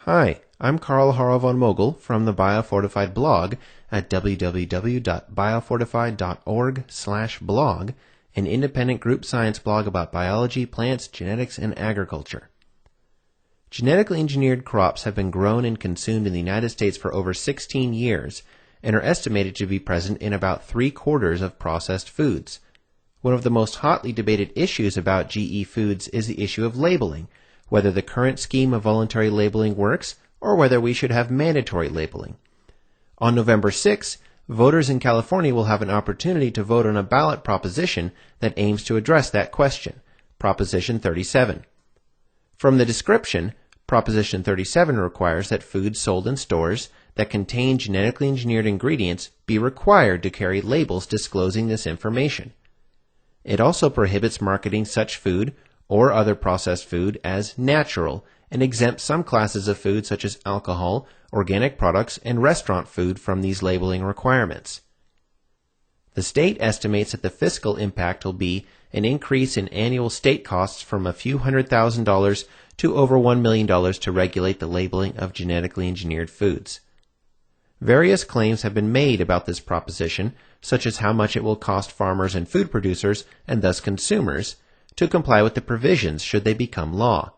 Hi, I'm Karl Haro von Mogel from the Biofortified blog at www.biofortified.org/blog, an independent group science blog about biology, plants, genetics, and agriculture. Genetically engineered crops have been grown and consumed in the United States for over 16 years and are estimated to be present in about 3/4 of processed foods. One of the most hotly debated issues about GE foods is the issue of labeling, whether the current scheme of voluntary labeling works or whether we should have mandatory labeling. On November 6, voters in California will have an opportunity to vote on a ballot proposition that aims to address that question, Proposition 37. From the description, Proposition 37 requires that foods sold in stores that contain genetically engineered ingredients be required to carry labels disclosing this information. It also prohibits marketing such food or other processed food as natural and exempts some classes of food such as alcohol, organic products, and restaurant food from these labeling requirements. The state estimates that the fiscal impact will be an increase in annual state costs from a few $100,000 to over $1 million to regulate the labeling of genetically engineered foods. Various claims have been made about this proposition, such as how much it will cost farmers and food producers, and thus consumers, to comply with the provisions should they become law.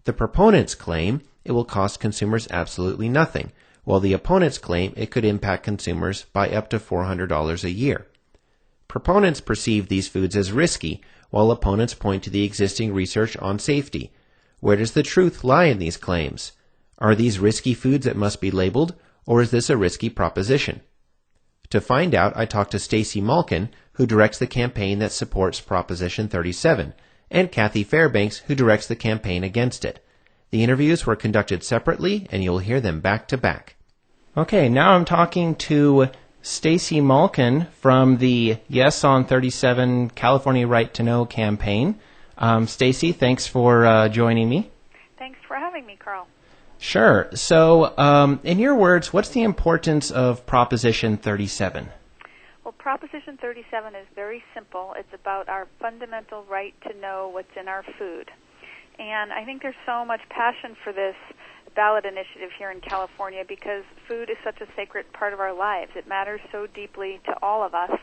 The proponents claim it will cost consumers absolutely nothing, while the opponents claim it could impact consumers by up to $400 a year. Proponents perceive these foods as risky, while opponents point to the existing research on safety. Where does the truth lie in these claims? Are these risky foods that must be labeled, or is this a risky proposition? To find out, I talked to Stacy Malkan, who directs the campaign that supports Proposition 37, and Kathy Fairbanks, who directs the campaign against it. The interviews were conducted separately, and you'll hear them back to back. Okay, now I'm talking to Stacy Malkan from the Yes on 37 California Right to Know campaign. Stacy, thanks for joining me. Thanks for having me, Carl. Sure. So, in your words, what's the importance of Proposition 37? Well, Proposition 37 is very simple. It's about our fundamental right to know what's in our food. And I think there's so much passion for this ballot initiative here in California because food is such a sacred part of our lives. It matters so deeply to all of us.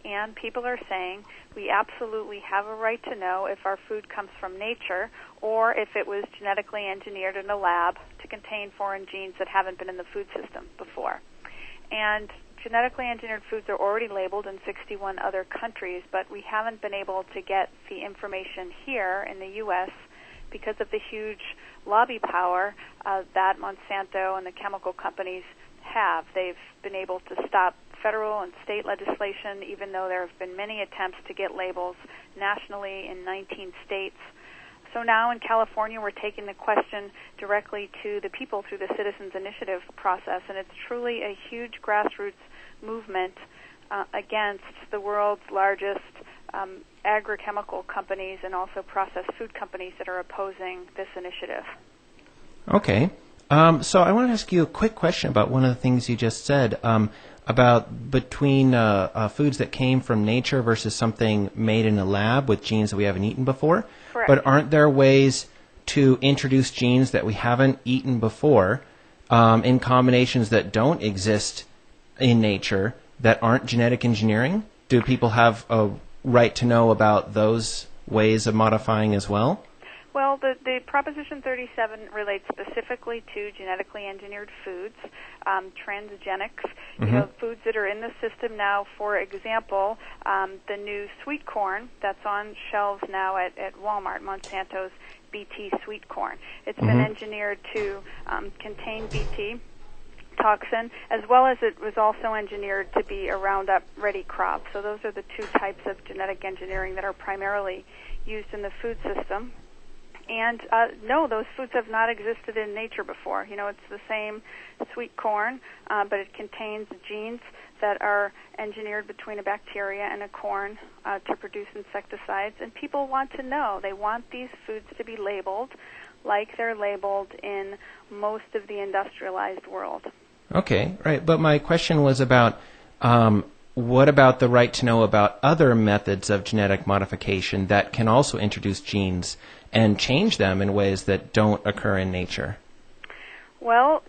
And people are saying we absolutely have a right to know if our food comes from nature or if it was genetically engineered in a lab to contain foreign genes that haven't been in the food system before. And genetically engineered foods are already labeled in 61 other countries, but we haven't been able to get the information here in the U.S. because of the huge lobby power that Monsanto and the chemical companies have. They've been able to stop federal and state legislation, even though there have been many attempts to get labels nationally in 19 states. So now in California, we're taking the question directly to the people through the Citizens Initiative process, and it's truly a huge grassroots movement against the world's largest agrochemical companies and also processed food companies that are opposing this initiative. Okay. So I want to ask you a quick question about one of the things you just said about between foods that came from nature versus something made in a lab with genes that we haven't eaten before. Correct. But aren't there ways to introduce genes that we haven't eaten before in combinations that don't exist in nature that aren't genetic engineering? Do people have a right to know about those ways of modifying as well? Well, the Proposition 37 relates specifically to genetically engineered foods, transgenics, foods that are in the system now. For example, the new sweet corn that's on shelves now at Walmart, Monsanto's BT sweet corn. It's been engineered to contain BT toxin, as well as it was also engineered to be a Roundup-ready crop. So those are the two types of genetic engineering that are primarily used in the food system. And no, those foods have not existed in nature before. It's the same sweet corn, but it contains genes that are engineered between a bacteria and a corn to produce insecticides. And people want to know. They want these foods to be labeled like they're labeled in most of the industrialized world. Okay, right. But my question was about what about the right to know about other methods of genetic modification that can also introduce genes and change them in ways that don't occur in nature? Well,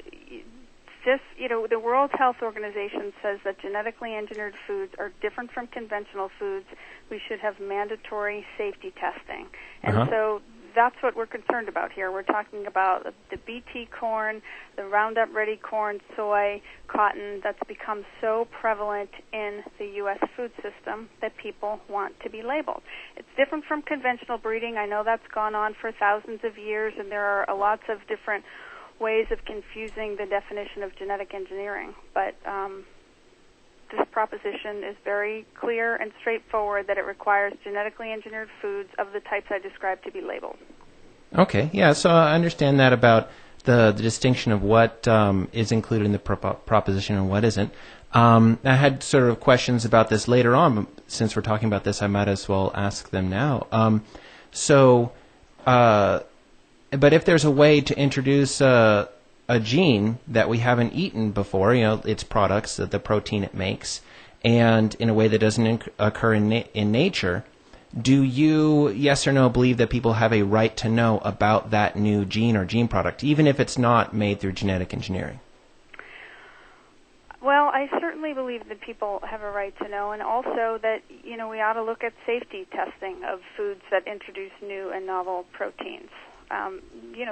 just, the World Health Organization says that genetically engineered foods are different from conventional foods. We should have mandatory safety testing. And so that's what we're concerned about here. We're talking about the BT corn, the Roundup Ready corn, soy, cotton that's become so prevalent in the U.S. food system that people want to be labeled. It's different from conventional breeding. I know that's gone on for thousands of years, and there are lots of different ways of confusing the definition of genetic engineering. But this proposition is very clear and straightforward that it requires genetically engineered foods of the types I described to be labeled. Okay, yeah, so I understand that about the distinction of what is included in the proposition and what isn't. I had sort of questions about this later on, but since we're talking about this, I might as well ask them now. But if there's a way to introduce a gene that we haven't eaten before, its products, the protein it makes, and in a way that doesn't occur in nature, do you, yes or no, believe that people have a right to know about that new gene or gene product, even if it's not made through genetic engineering? Well, I certainly believe that people have a right to know, and also that, we ought to look at safety testing of foods that introduce new and novel proteins.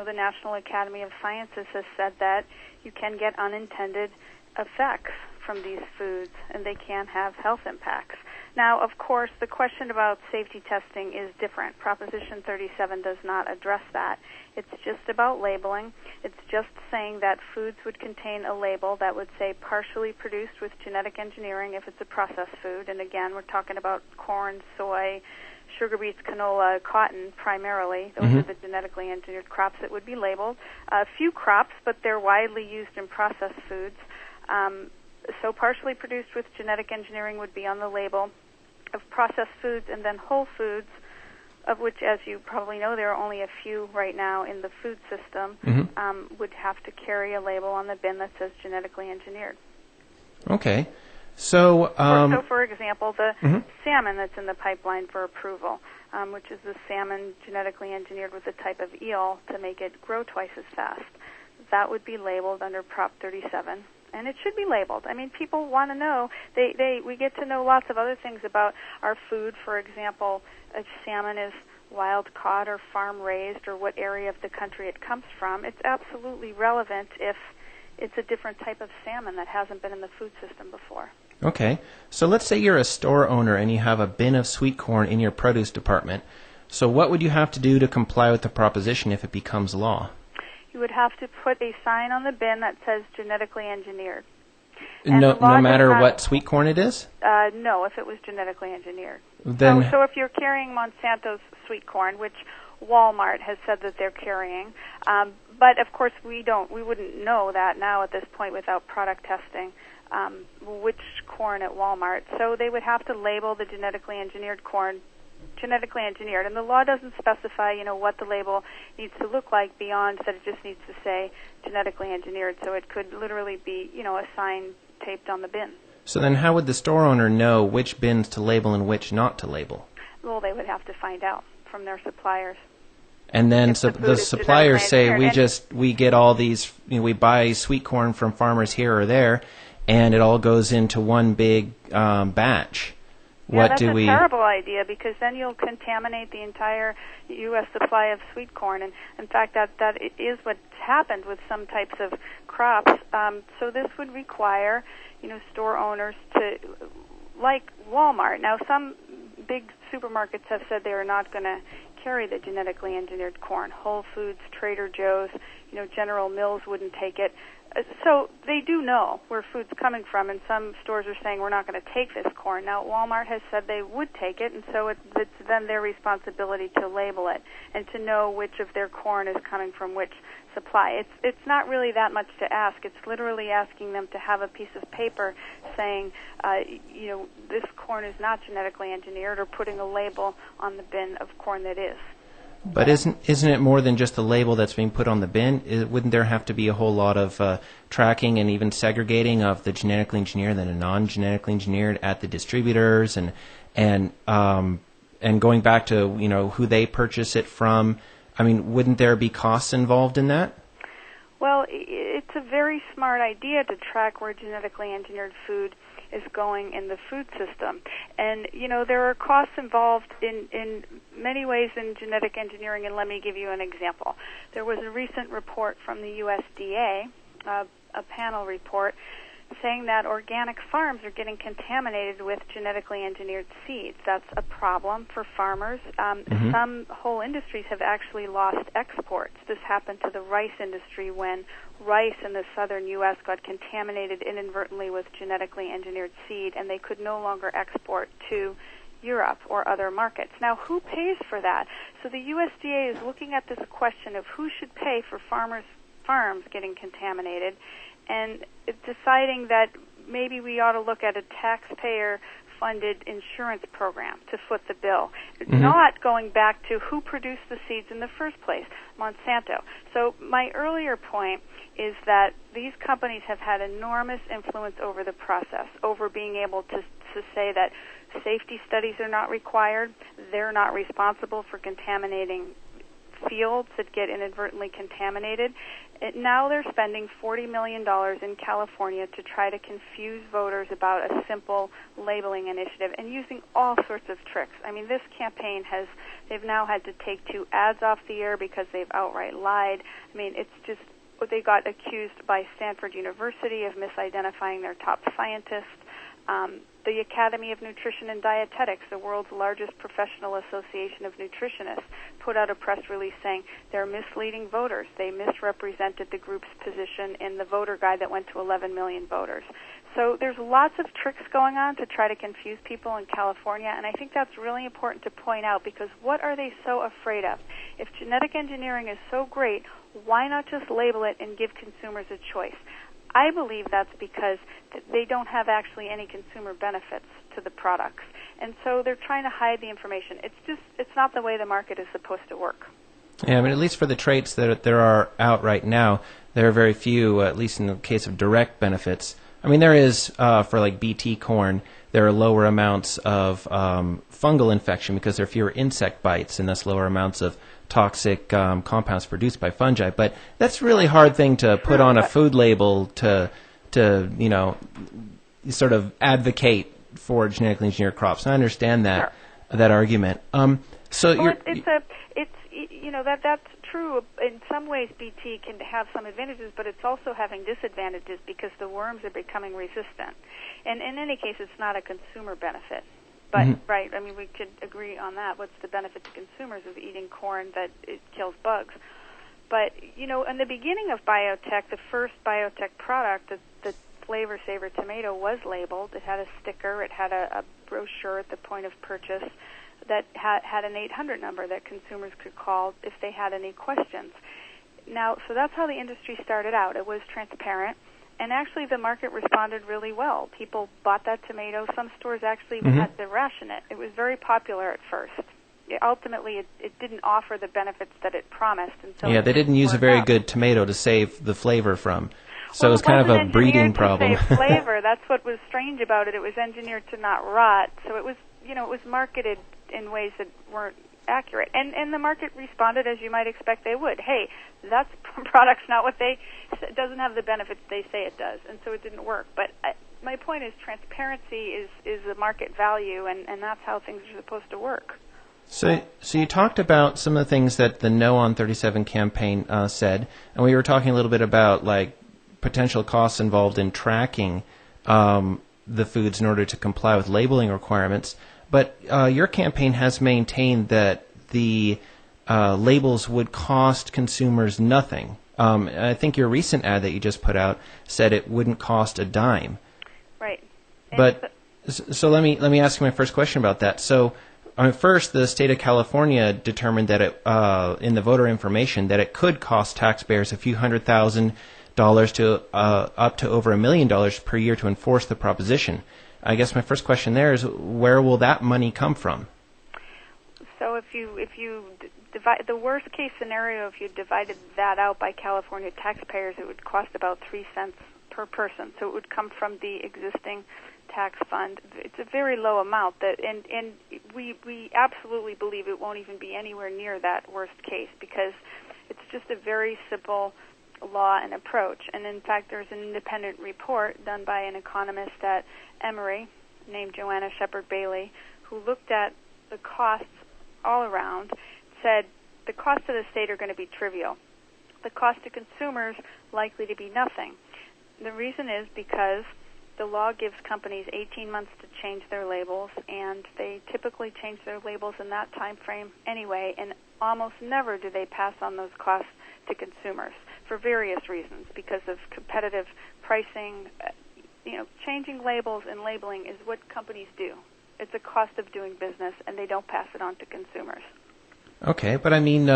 The National Academy of Sciences has said that you can get unintended effects from these foods, and they can have health impacts. Now, of course, the question about safety testing is different. Proposition 37 does not address that. It's just about labeling. It's just saying that foods would contain a label that would say partially produced with genetic engineering if it's a processed food. And again, we're talking about corn, soy, sugar beets, canola, cotton primarily. Those are the genetically engineered crops that would be labeled. A few crops, but they're widely used in processed foods. So partially produced with genetic engineering would be on the label of processed foods, and then whole foods, of which, as you probably know, there are only a few right now in the food system, would have to carry a label on the bin that says genetically engineered. Okay. So, for example, the salmon that's in the pipeline for approval, which is the salmon genetically engineered with a type of eel to make it grow twice as fast, that would be labeled under Prop 37. And it should be labeled. I mean, people want to know. We get to know lots of other things about our food. For example, if salmon is wild caught or farm raised, or what area of the country it comes from. It's absolutely relevant if it's a different type of salmon that hasn't been in the food system before. Okay. So let's say you're a store owner and you have a bin of sweet corn in your produce department. So what would you have to do to comply with the proposition if it becomes law? You would have to put a sign on the bin that says genetically engineered. No matter what sweet corn it is? No, if it was genetically engineered. Then so if you're carrying Monsanto's sweet corn, which Walmart has said that they're carrying, but of course we wouldn't know that now at this point without product testing, which corn at Walmart. So they would have to label the genetically engineered corn genetically engineered, and the law doesn't specify, what the label needs to look like beyond that it just needs to say genetically engineered, so it could literally be, a sign taped on the bin. So then how would the store owner know which bins to label and which not to label? Well, they would have to find out from their suppliers. And then so the suppliers say, we get all these, we buy sweet corn from farmers here or there, and it all goes into one big batch. Yeah, that's a terrible idea, because then you'll contaminate the entire U.S. supply of sweet corn. And in fact, that is what's happened with some types of crops. So this would require, store owners to, like Walmart. Now, some big supermarkets have said they are not going to carry the genetically engineered corn. Whole Foods, Trader Joe's, General Mills wouldn't take it. So they do know where food's coming from, and some stores are saying we're not going to take this corn. Now, Walmart has said they would take it, and so it's then their responsibility to label it and to know which of their corn is coming from which supply. It's not really that much to ask. It's literally asking them to have a piece of paper saying, this corn is not genetically engineered, or putting a label on the bin of corn that is. But isn't it more than just the label that's being put on the bin? Wouldn't there have to be a whole lot of tracking and even segregating of the genetically engineered and the non-genetically engineered at the distributors, and going back to who they purchase it from? I mean, wouldn't there be costs involved in that? Well, it's a very smart idea to track where genetically engineered food is going in the food system. And, there are costs involved in many ways in genetic engineering, and let me give you an example. There was a recent report from the USDA, a panel report, saying that organic farms are getting contaminated with genetically engineered seeds. That's a problem for farmers. Some whole industries have actually lost exports. This happened to the rice industry when rice in the southern U.S. got contaminated inadvertently with genetically engineered seed, and they could no longer export to Europe or other markets. Now, who pays for that? So the USDA is looking at this question of who should pay for farms getting contaminated, and deciding that maybe we ought to look at a taxpayer-funded insurance program to foot the bill, not going back to who produced the seeds in the first place, Monsanto. So my earlier point is that these companies have had enormous influence over the process, over being able to say that safety studies are not required, they're not responsible for contaminating fields that get inadvertently contaminated. Now they're spending $40 million in California to try to confuse voters about a simple labeling initiative and using all sorts of tricks. I mean, this campaign they've now had to take 2 ads off the air because they've outright lied. I mean, it's just, they got accused by Stanford University of misidentifying their top scientists. The Academy of Nutrition and Dietetics, the world's largest professional association of nutritionists, put out a press release saying they're misleading voters. They misrepresented the group's position in the voter guide that went to 11 million voters. So there's lots of tricks going on to try to confuse people in California, and I think that's really important to point out, because what are they so afraid of? If genetic engineering is so great, why not just label it and give consumers a choice? I believe that's because they don't have actually any consumer benefits to the products. And so they're trying to hide the information. It's not the way the market is supposed to work. Yeah, I mean, at least for the traits that there are out right now, there are very few, at least in the case of direct benefits. I mean, there is, for like BT corn, there are lower amounts of fungal infection because there are fewer insect bites and thus lower amounts of toxic compounds produced by fungi. But that's a really hard thing to put on a food label to sort of advocate for genetically engineered crops. And I understand that argument. That's true. In some ways, BT can have some advantages, but it's also having disadvantages because the worms are becoming resistant. And in any case, it's not a consumer benefit. But, right, I mean, we could agree on that. What's the benefit to consumers of eating corn that it kills bugs? But, in the beginning of biotech, the first biotech product, the Flavor Saver tomato, was labeled. It had a sticker. It had a brochure at the point of purchase that had an 800 number that consumers could call if they had any questions. Now, so that's how the industry started out. It was transparent. And actually, the market responded really well. People bought that tomato. Some stores actually even had to ration it. It was very popular at first. Ultimately, it didn't offer the benefits that it promised. And so they didn't use a very good tomato to save the flavor from. So it was kind of a breeding problem. To save flavor. That's what was strange about it. It was engineered to not rot. So it was, it was marketed in ways that weren't accurate. And the market responded as you might expect they would. Hey, that product's not what it doesn't have the benefits they say it does, and so it didn't work. But my point is transparency is a market value, and that's how things are supposed to work. So you talked about some of the things that the No on 37 campaign said, and we were talking a little bit about like potential costs involved in tracking the foods in order to comply with labeling requirements. But your campaign has maintained that the labels would cost consumers nothing. I think your recent ad that you just put out said it wouldn't cost a dime. Right. But so let me ask you my first question about that. So first, the state of California determined that in the voter information that it could cost taxpayers a few $100,000 to up to over $1 million per year to enforce the proposition. I guess my first question there is, where will that money come from? So if you divide the worst case scenario, if you divided that out by California taxpayers, it would cost about 3 cents per person. So it would come from the existing tax fund. It's a very low amount, and we absolutely believe it won't even be anywhere near that worst case, because it's just a very simple law and approach. And in fact, there's an independent report done by an economist at Emory named Joanna Shepard Bailey, who looked at the costs all around, said the costs to the state are going to be trivial. The cost to consumers likely to be nothing. The reason is because the law gives companies 18 months to change their labels, and they typically change their labels in that time frame anyway, and almost never do they pass on those costs to consumers for various reasons, because of competitive pricing. Changing labels and labeling is what companies do. It's a cost of doing business, and they don't pass it on to consumers. Okay, but I mean,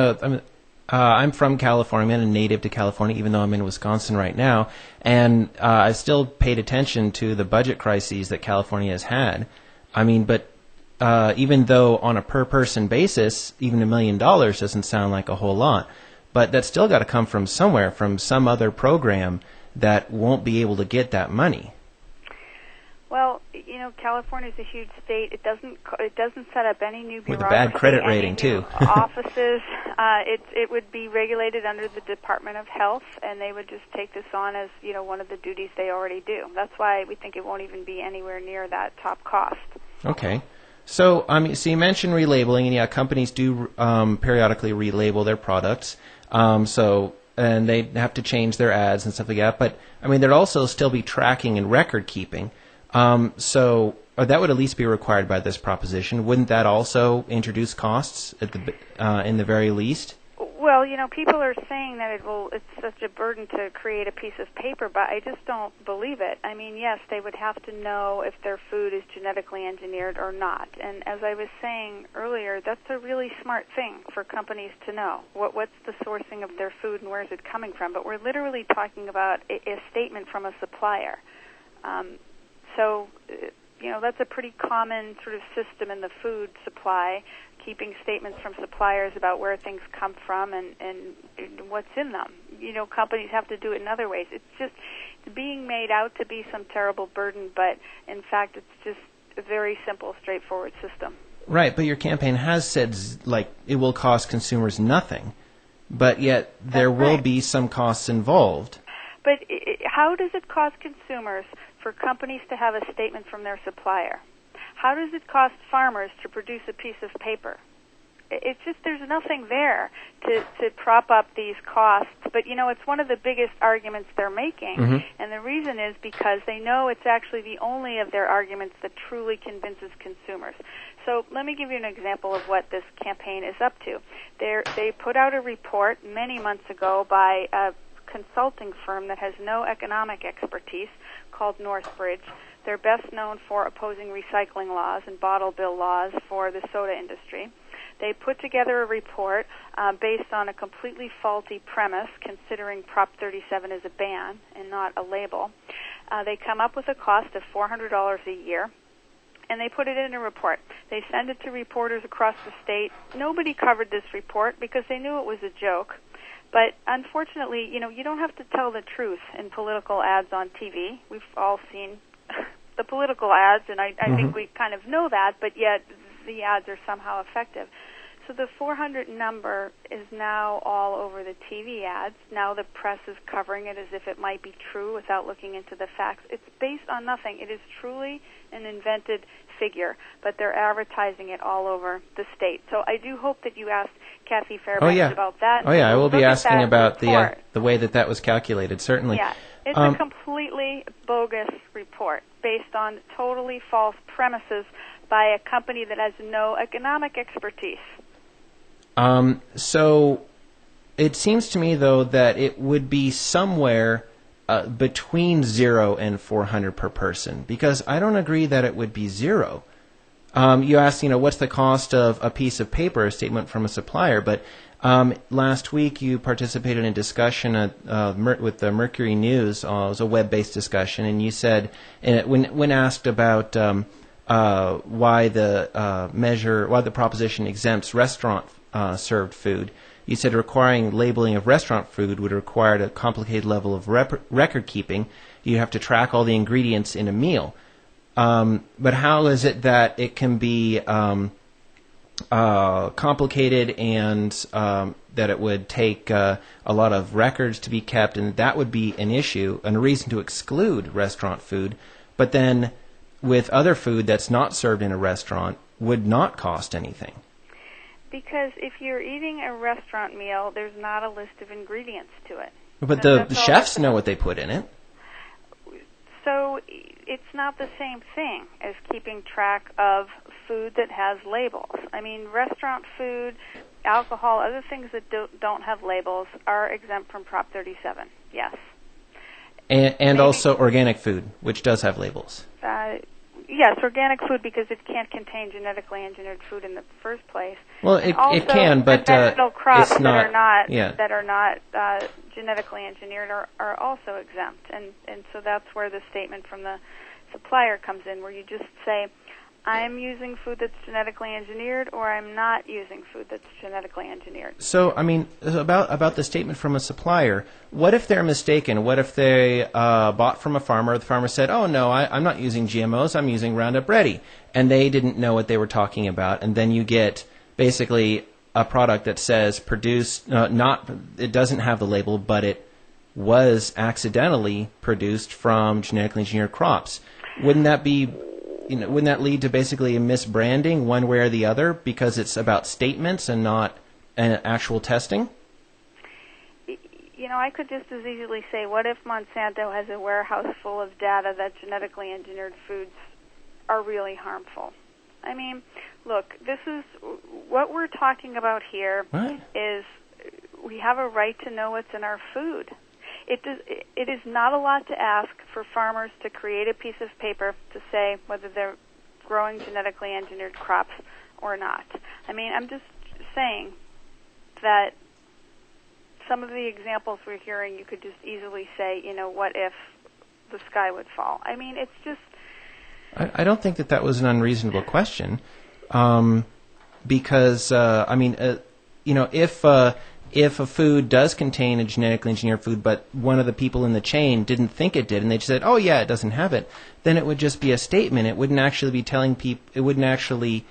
I'm from California. I'm a native to California, even though I'm in Wisconsin right now, and I still paid attention to the budget crises that California has had. I mean, but even though on a per-person basis, even $1 million doesn't sound like a whole lot, but that's still got to come from somewhere, from some other program that won't be able to get that money. Well, California is a huge state. It doesn't set up any new bureaucracy. With a bad credit rating, too. Offices. It would be regulated under the Department of Health, and they would just take this on as, one of the duties they already do. That's why we think it won't even be anywhere near that top cost. Okay. So, so you mentioned relabeling, and companies do periodically relabel their products. And they have to change their ads and stuff like that. But, there'd also still be tracking and record keeping. So that would at least be required by this proposition. Wouldn't that also introduce costs at in the very least? Well, people are saying that it's such a burden to create a piece of paper, but I just don't believe it. Yes, they would have to know if their food is genetically engineered or not. And as I was saying earlier, that's a really smart thing for companies to know. What's the sourcing of their food and where is it coming from? But we're literally talking about a statement from a supplier. So, that's a pretty common sort of system in the food supply, keeping statements from suppliers about where things come from and what's in them. Companies have to do it in other ways. It's just being made out to be some terrible burden, but in fact it's just a very simple, straightforward system. Right, but your campaign has said, it will cost consumers nothing, but yet there will be some costs involved. But how does it cost consumers for companies to have a statement from their supplier? How does it cost farmers to produce a piece of paper? It's just there's nothing there to prop up these costs. But, it's one of the biggest arguments they're making. Mm-hmm. And the reason is because they know it's actually the only of their arguments that truly convinces consumers. So let me give you an example of what this campaign is up to. They put out a report many months ago by a consulting firm that has no economic expertise called Northbridge. They're best known for opposing recycling laws and bottle bill laws for the soda industry. They put together a report based on a completely faulty premise, considering Prop 37 as a ban and not a label. They come up with a cost of $400 a year, and they put it in a report. They send it to reporters across the state. Nobody covered this report because they knew it was a joke. But unfortunately, you don't have to tell the truth in political ads on TV. We've all seen the political ads, and I think we kind of know that, but yet the ads are somehow effective. So the 400 number is now all over the TV ads. Now the press is covering it as if it might be true without looking into the facts. It's based on nothing. It is truly an invented figure, but they're advertising it all over the state. So I do hope that you asked Kathy Fairbanks about that. Oh, yeah, I will be asking about the way that was calculated, certainly. Yeah, it's a completely bogus report based on totally false premises by a company that has no economic expertise. So it seems to me, though, that it would be somewhere between 0 and 400 per person, because I don't agree that it would be 0. You asked, what's the cost of a piece of paper, a statement from a supplier, but last week you participated in a discussion with the Mercury News. It was a web-based discussion, and you said, when asked about why the proposition exempts restaurant served food, you said requiring labeling of restaurant food would require a complicated level of record keeping. You have to track all the ingredients in a meal. But how is it that it can be complicated and it would take a lot of records to be kept, and that would be an issue and a reason to exclude restaurant food. But then with other food that's not served in a restaurant would not cost anything. Because if you're eating a restaurant meal, there's not a list of ingredients to it. But the chefs know what they put in it. So it's not the same thing as keeping track of food that has labels. I mean, restaurant food, alcohol, other things that don't have labels are exempt from Prop 37, yes. And also organic food, which does have labels. Yes, organic food, because it can't contain genetically engineered food in the first place. Well, it can, but conventional crops it's not, that are not genetically engineered are also exempt, and so that's where the statement from the supplier comes in, where you just say, I'm using food that's genetically engineered, or I'm not using food that's genetically engineered. So, I mean, about the statement from a supplier, what if they're mistaken? What if they bought from a farmer, the farmer said, oh, no, I'm not using GMOs, I'm using Roundup Ready, and they didn't know what they were talking about, and then you get basically a product that says produced, it doesn't have the label, but it was accidentally produced from genetically engineered crops. Wouldn't that lead to basically a misbranding one way or the other because it's about statements and not an actual testing? You know, I could just as easily say, what if Monsanto has a warehouse full of data that genetically engineered foods are really harmful? I mean, look, this is what we're talking about here. What? Is we have a right to know what's in our food. It is not a lot to ask for farmers to create a piece of paper to say whether they're growing genetically engineered crops or not. I mean, I'm just saying that some of the examples we're hearing, you could just easily say, you know, what if the sky would fall? I mean, it's just... I don't think that was an unreasonable question, because, if a food does contain a genetically engineered food, but one of the people in the chain didn't think it did, and they just said, oh, yeah, it doesn't have it, then it would just be a statement. It wouldn't actually be telling people, it wouldn't actually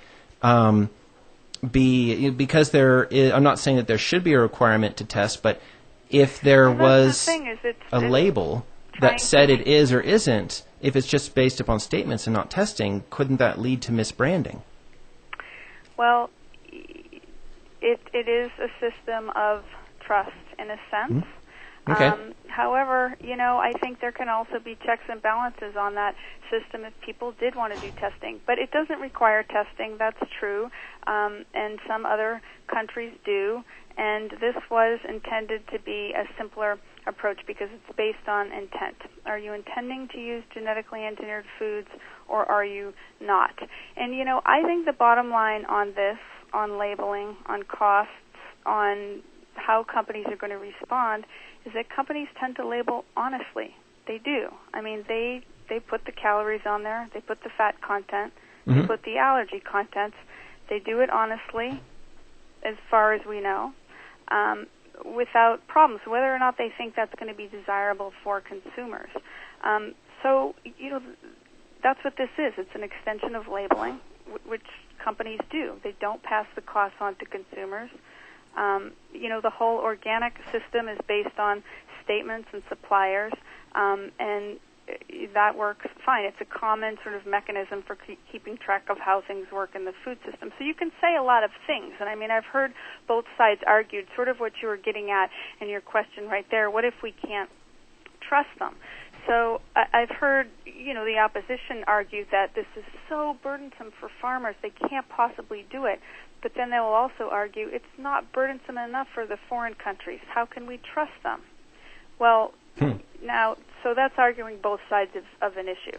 be, because I'm not saying that there should be a requirement to test, but if there was a label that said it is or isn't, if it's just based upon statements and not testing, couldn't that lead to misbranding? Well, it is a system of trust in a sense. Mm-hmm. Okay. However, you know, I think there can also be checks and balances on that system if people did want to do testing. But it doesn't require testing, that's true, and some other countries do. And this was intended to be a simpler approach because it's based on intent. Are you intending to use genetically engineered foods or are you not? And, you know, I think the bottom line on this, on labeling, on costs, on how companies are going to respond, is that companies tend to label honestly. They do. I mean, they put the calories on there, they put the fat content, mm-hmm. they put the allergy contents. They do it honestly, as far as we know, without problems, whether or not they think that's going to be desirable for consumers. So, you know, that's what this is. It's an extension of labeling, which companies do. They don't pass the costs on to consumers. You know, the whole organic system is based on statements and suppliers, and that works fine. It's a common sort of mechanism for keeping track of how things work in the food system. So you can say a lot of things, and I mean, I've heard both sides argued, sort of what you were getting at in your question right there. What if we can't trust them? So I've heard, you know, the opposition argue that this is so burdensome for farmers, they can't possibly do it. But then they will also argue it's not burdensome enough for the foreign countries. How can we trust them? Well, now, so that's arguing both sides of an issue.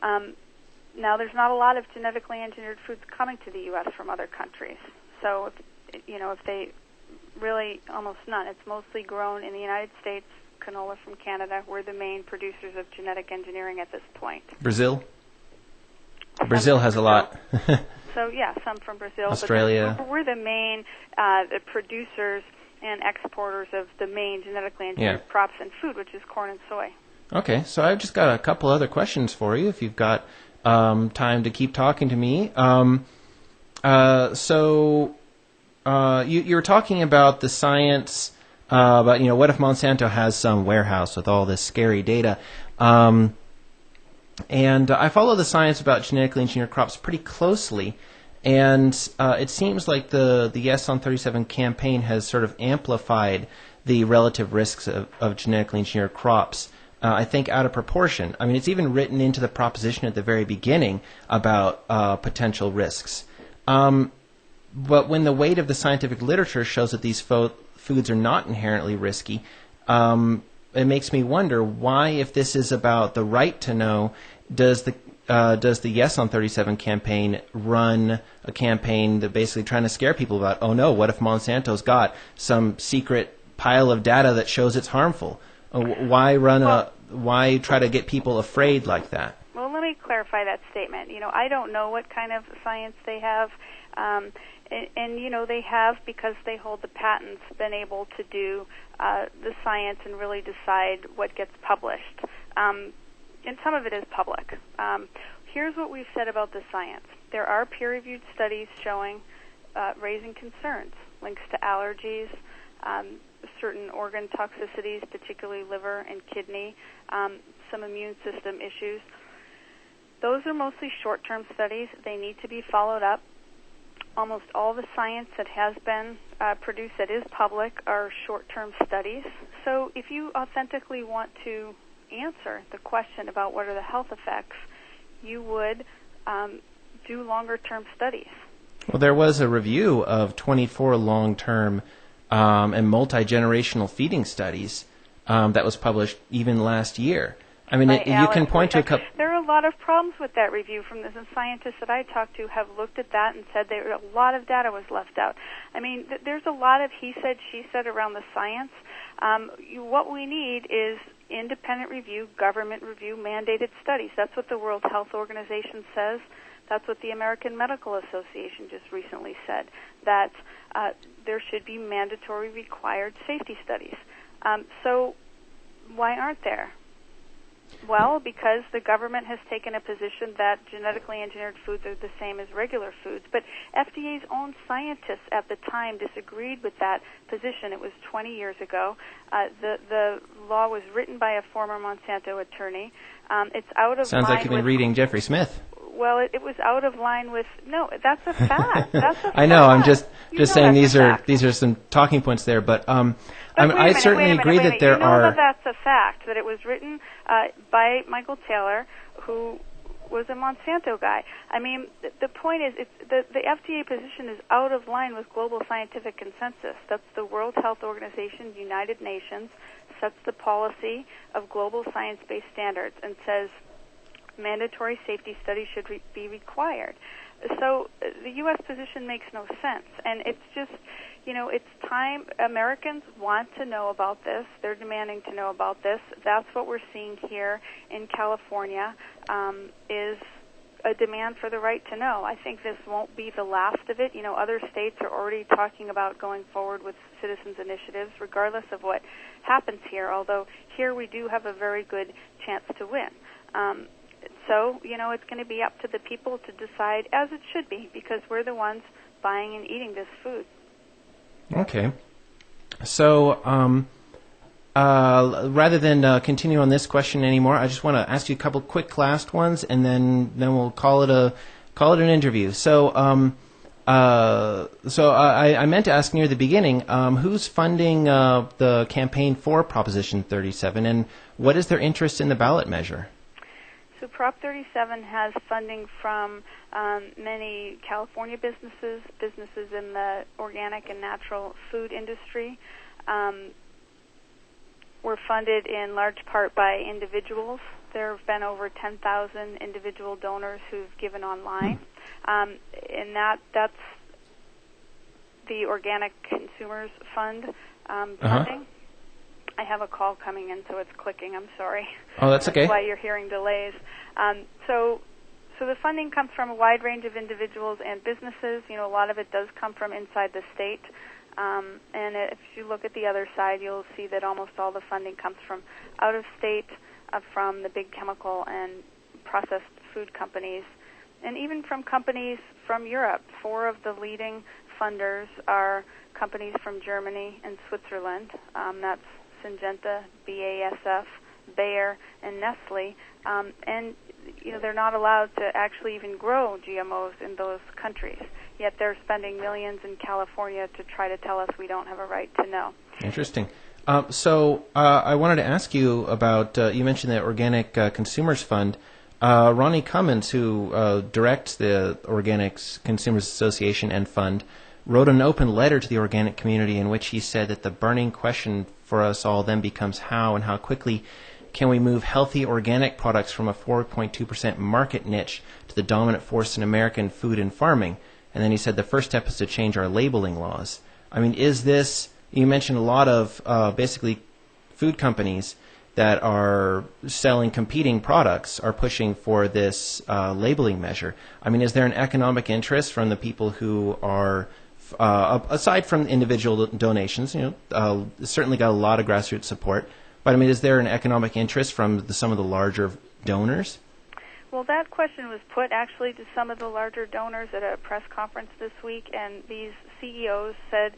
Now, there's not a lot of genetically engineered foods coming to the U.S. from other countries. So, if they really, almost none. It's mostly grown in the United States, canola from Canada. We're the main producers of genetic engineering at this point. Brazil? Brazil has a lot. So, yeah, some from Brazil. Australia. But we're the main producers and exporters of the main genetically engineered crops and food, which is corn and soy. Okay, so I've just got a couple other questions for you, if you've got time to keep talking to me. you were talking about the science, about, what if Monsanto has some warehouse with all this scary data? And I follow the science about genetically engineered crops pretty closely, and it seems like the Yes on 37 campaign has sort of amplified the relative risks of genetically engineered crops, I think, out of proportion. I mean, it's even written into the proposition at the very beginning about potential risks. But when the weight of the scientific literature shows that these foods are not inherently risky, it makes me wonder why, if this is about the right to know, does the Yes on 37 campaign run a campaign that basically trying to scare people about, oh no, what if Monsanto's got some secret pile of data that shows it's harmful? Why try to get people afraid like that? Well, let me clarify that statement. I don't know what kind of science they have. And they have, because they hold the patents, been able to do the science and really decide what gets published. And some of it is public. Here's what we've said about the science. There are peer-reviewed studies showing raising concerns, links to allergies, certain organ toxicities, particularly liver and kidney, some immune system issues. Those are mostly short-term studies. They need to be followed up. Almost all the science that has been produced that is public are short-term studies. So if you authentically want to answer the question about what are the health effects, you would do longer-term studies. Well, there was a review of 24 long-term and multi-generational feeding studies that was published even last year. I mean, you can point to a couple. There are a lot of problems with that review. From the scientists that I talked to have looked at that and said a lot of data was left out. I mean, there's a lot of he said, she said around the science. What we need is independent review, government review, mandated studies. That's what the World Health Organization says. That's what the American Medical Association just recently said, that there should be mandatory required safety studies. So why aren't there? Well, because the government has taken a position that genetically engineered foods are the same as regular foods. But FDA's own scientists at the time disagreed with that position. It was 20 years ago. The law was written by a former Monsanto attorney. It's out of Sounds like you've been reading Jeffrey Smith. Well, it was out of line with. No, that's a fact. That's a fact. I know. I'm just saying these are some talking points there, but I certainly agree that there are. You know that that's a fact. That it was written by Michael Taylor, who was a Monsanto guy. I mean, the point is, the FDA position is out of line with global scientific consensus. That's the World Health Organization, United Nations, sets the policy of global science-based standards and says mandatory safety studies should be required. So the U.S. position makes no sense, and it's just, it's time. Americans want to know about this. They're demanding to know about this. That's what we're seeing here in California, is a demand for the right to know. I think this won't be the last of it. Other states are already talking about going forward with citizens' initiatives, regardless of what happens here, although here we do have a very good chance to win. So, it's going to be up to the people to decide, as it should be, because we're the ones buying and eating this food. Okay. So, rather than continue on this question anymore, I just want to ask you a couple quick last ones, and then we'll call it an interview. So, I meant to ask near the beginning, who's funding the campaign for Proposition 37, and what is their interest in the ballot measure? So Prop 37 has funding from many California businesses in the organic and natural food industry. We're funded in large part by individuals. There have been over 10,000 individual donors who've given online. And that's the Organic Consumers Fund funding. I have a call coming in, so it's clicking. I'm sorry. Oh, that's okay. That's why you're hearing delays. So the funding comes from a wide range of individuals and businesses. A lot of it does come from inside the state. And if you look at the other side, you'll see that almost all the funding comes from out of state, from the big chemical and processed food companies, and even from companies from Europe. 4 of the leading funders are companies from Germany and Switzerland. That's Syngenta, BASF, Bayer, and Nestle. And they're not allowed to actually even grow GMOs in those countries. Yet they're spending millions in California to try to tell us we don't have a right to know. Interesting. So I wanted to ask you about, you mentioned the Organic Consumers Fund. Ronnie Cummins, who directs the Organic Consumers Association and Fund, wrote an open letter to the organic community in which he said that the burning question for us all then becomes how and how quickly can we move healthy organic products from a 4.2% market niche to the dominant force in American food and farming. And then he said the first step is to change our labeling laws. I mean, is this, you mentioned a lot of basically food companies that are selling competing products are pushing for this labeling measure. I mean, is there an economic interest from the people who are, aside from individual donations, certainly got a lot of grassroots support, but I mean, is there an economic interest from some of the larger donors? Well, that question was put actually to some of the larger donors at a press conference this week, and these CEOs said,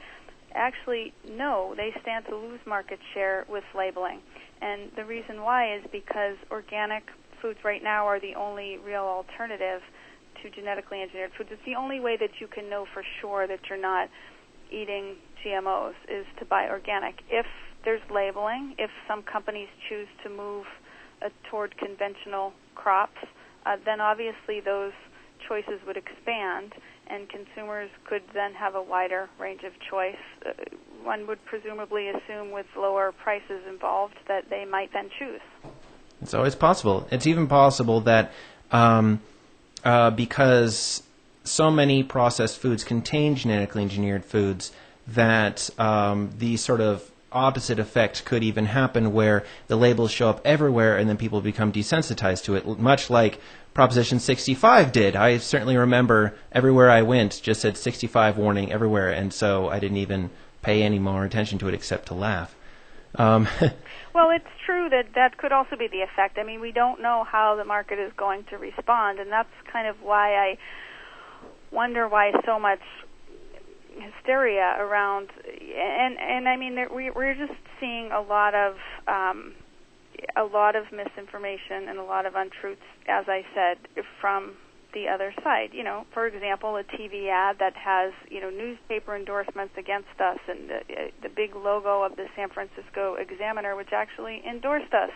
actually, no, they stand to lose market share with labeling. And the reason why is because organic foods right now are the only real alternative to genetically engineered foods. It's the only way that you can know for sure that you're not eating GMOs is to buy organic. If there's labeling, if some companies choose to move toward conventional crops, then obviously those choices would expand, and consumers could then have a wider range of choice. One would presumably assume with lower prices involved that they might then choose. It's always possible. It's even possible that because so many processed foods contain genetically engineered foods, that the sort of opposite effect could even happen where the labels show up everywhere and then people become desensitized to it, much like Proposition 65 did. I certainly remember everywhere I went just said 65 warning everywhere, and so I didn't even pay any more attention to it except to laugh. Well, it's true that could also be the effect. I mean, we don't know how the market is going to respond, and that's kind of why I wonder why so much hysteria around, and I mean, we're just seeing a lot of misinformation and a lot of untruths, as I said, from the other side. For example, a TV ad that has, newspaper endorsements against us and the big logo of the San Francisco Examiner, which actually endorsed us.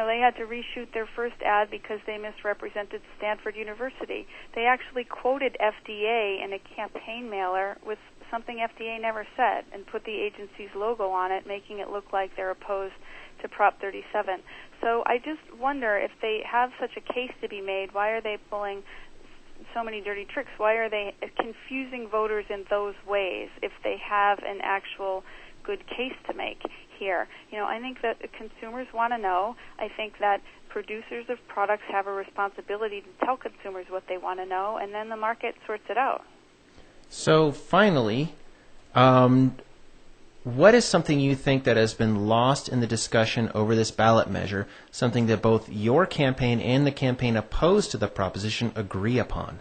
They had to reshoot their first ad because they misrepresented Stanford University. They actually quoted FDA in a campaign mailer with something FDA never said and put the agency's logo on it, making it look like they're opposed to Prop 37. So I just wonder, if they have such a case to be made, why are they pulling so many dirty tricks? Why are they confusing voters in those ways if they have an actual good case to make here? I think that consumers want to know. I think that producers of products have a responsibility to tell consumers what they want to know, and then the market sorts it out. So finally, what is something you think that has been lost in the discussion over this ballot measure, something that both your campaign and the campaign opposed to the proposition agree upon?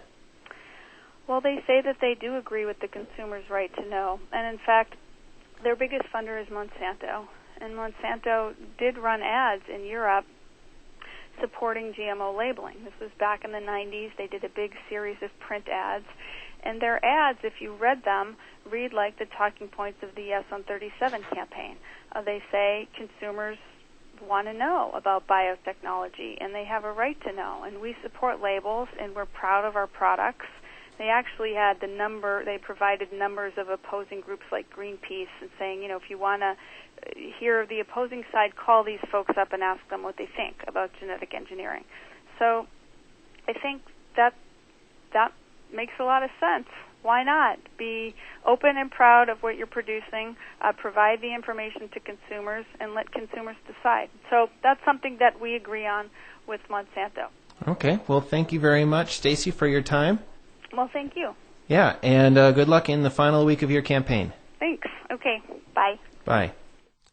Well, they say that they do agree with the consumer's right to know. And in fact, their biggest funder is Monsanto. And Monsanto did run ads in Europe supporting GMO labeling. This was back in the 90s. They did a big series of print ads. And their ads, if you read them, read like the talking points of the Yes on 37 campaign. They say consumers want to know about biotechnology, and they have a right to know. And we support labels, and we're proud of our products. They actually had they provided numbers of opposing groups like Greenpeace and saying, if you want to hear the opposing side, call these folks up and ask them what they think about genetic engineering. So I think that makes a lot of sense. Why not? Be open and proud of what you're producing, provide the information to consumers, and let consumers decide. So that's something that we agree on with Monsanto. Okay. Well, thank you very much, Stacy, for your time. Well, thank you. Yeah, and good luck in the final week of your campaign. Thanks. Okay. Bye. Bye.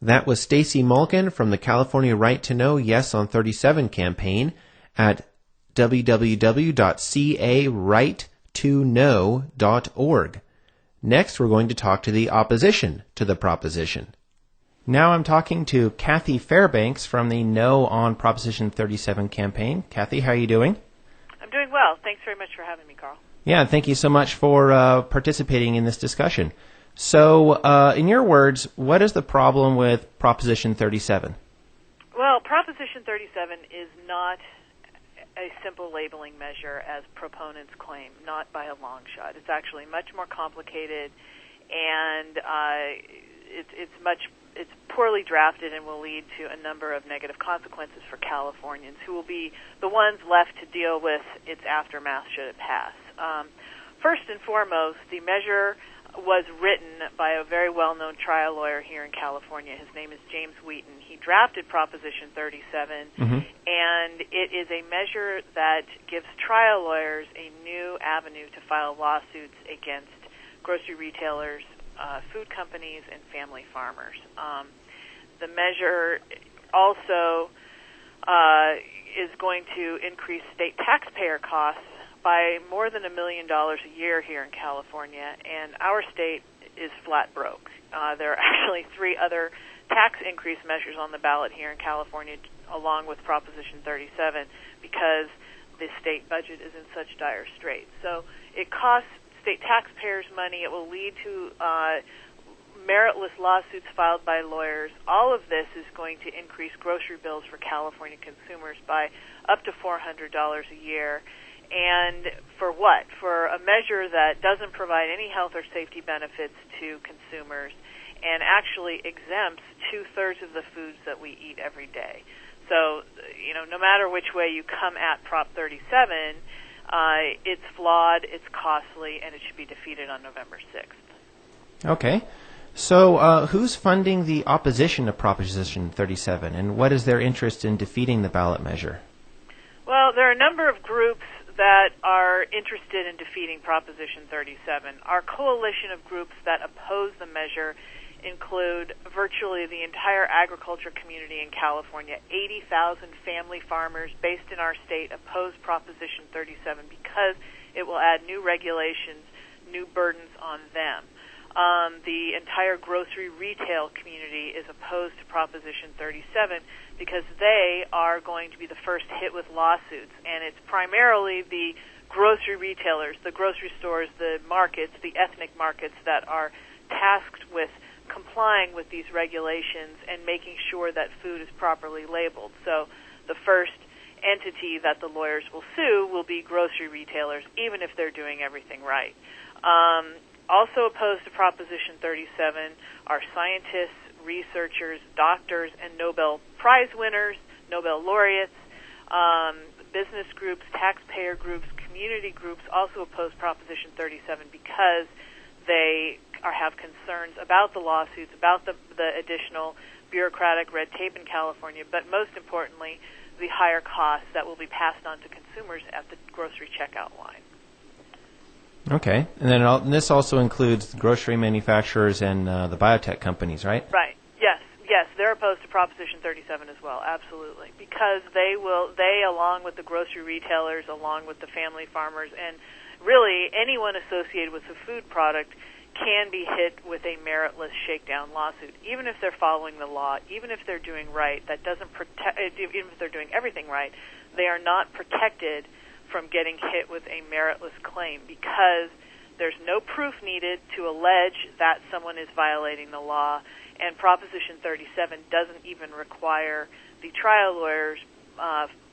That was Stacy Malkan from the California Right to Know Yes on 37 campaign at www.carightto.org. right2know.org. Next, we're going to talk to the opposition to the proposition. Now I'm talking to Kathy Fairbanks from the No on Proposition 37 campaign. Kathy, how are you doing? I'm doing well. Thanks very much for having me, Carl. Yeah, thank you so much for participating in this discussion. So, in your words, what is the problem with Proposition 37? Well, Proposition 37 is not a simple labeling measure as proponents claim, not by a long shot. It's actually much more complicated, and it's poorly drafted and will lead to a number of negative consequences for Californians, who will be the ones left to deal with its aftermath should it pass. First and foremost, the measure was written by a very well-known trial lawyer here in California. His name is James Wheaton. He drafted Proposition 37, and it is a measure that gives trial lawyers a new avenue to file lawsuits against grocery retailers, food companies, and family farmers. The measure also is going to increase state taxpayer costs by more than $1 million a year here in California, and our state is flat broke. There are actually 3 other tax increase measures on the ballot here in California, along with Proposition 37, because the state budget is in such dire straits. So it costs state taxpayers money. It will lead to meritless lawsuits filed by lawyers. All of this is going to increase grocery bills for California consumers by up to $400 a year. And for what? For a measure that doesn't provide any health or safety benefits to consumers and actually exempts 2/3 of the foods that we eat every day. So, no matter which way you come at Prop 37, it's flawed, it's costly, and it should be defeated on November 6th. Okay. So who's funding the opposition to Proposition 37, and what is their interest in defeating the ballot measure? Well, there are a number of groups that are interested in defeating Proposition 37. Our coalition of groups that oppose the measure include virtually the entire agriculture community in California. 80,000 family farmers based in our state oppose Proposition 37 because it will add new regulations, new burdens on them. The entire grocery retail community is opposed to Proposition 37 because they are going to be the first hit with lawsuits, and it's primarily the grocery retailers, the grocery stores, the markets, the ethnic markets that are tasked with complying with these regulations and making sure that food is properly labeled. So the first entity that the lawyers will sue will be grocery retailers, even if they're doing everything right. Also opposed to Proposition 37 are scientists, researchers, doctors, and Nobel Prize winners, Nobel laureates, business groups, taxpayer groups, community groups also oppose Proposition 37 because they have concerns about the lawsuits, about the additional bureaucratic red tape in California, but most importantly, the higher costs that will be passed on to consumers at the grocery checkout line. Okay. And then this also includes grocery manufacturers and the biotech companies, right? Right. Yes, they're opposed to Proposition 37 as well, absolutely, because they along with the grocery retailers, along with the family farmers, and really anyone associated with the food product can be hit with a meritless shakedown lawsuit, even if they're following the law, even if they're doing right. That doesn't protect, even if they're doing everything right, they are not protected from getting hit with a meritless claim because there's no proof needed to allege that someone is violating the law, and Proposition 37 doesn't even require the trial lawyers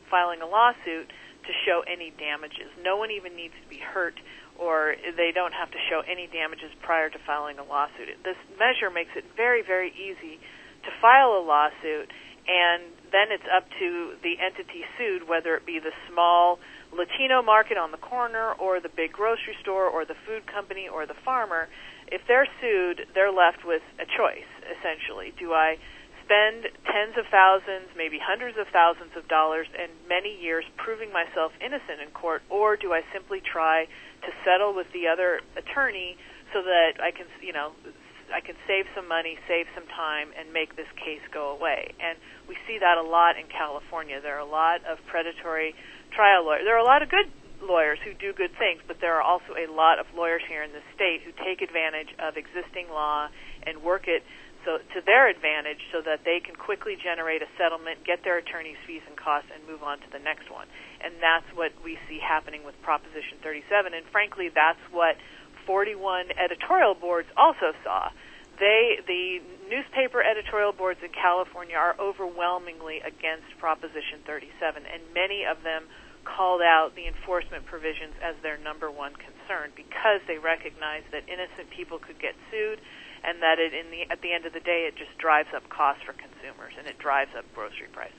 filing a lawsuit to show any damages. No one even needs to be hurt, or they don't have to show any damages prior to filing a lawsuit. This measure makes it very, very easy to file a lawsuit, and then it's up to the entity sued, whether it be the small Latino market on the corner or the big grocery store or the food company or the farmer. If they're sued, they're left with a choice, essentially. Do I spend tens of thousands, maybe hundreds of thousands of dollars and many years proving myself innocent in court, or do I simply try to settle with the other attorney so that I can save some money, save some time, and make this case go away? And we see that a lot in California. There are a lot of predatory trial lawyers. There are a lot of good lawyers who do good things, but there are also a lot of lawyers here in the state who take advantage of existing law and work it to their advantage so that they can quickly generate a settlement, get their attorney's fees and costs, and move on to the next one. And that's what we see happening with Proposition 37. And frankly, that's what 41 editorial boards also saw. The newspaper editorial boards in California are overwhelmingly against Proposition 37, and many of them called out the enforcement provisions as their number one concern because they recognize that innocent people could get sued, and that at the end of the day, it just drives up costs for consumers, and it drives up grocery prices.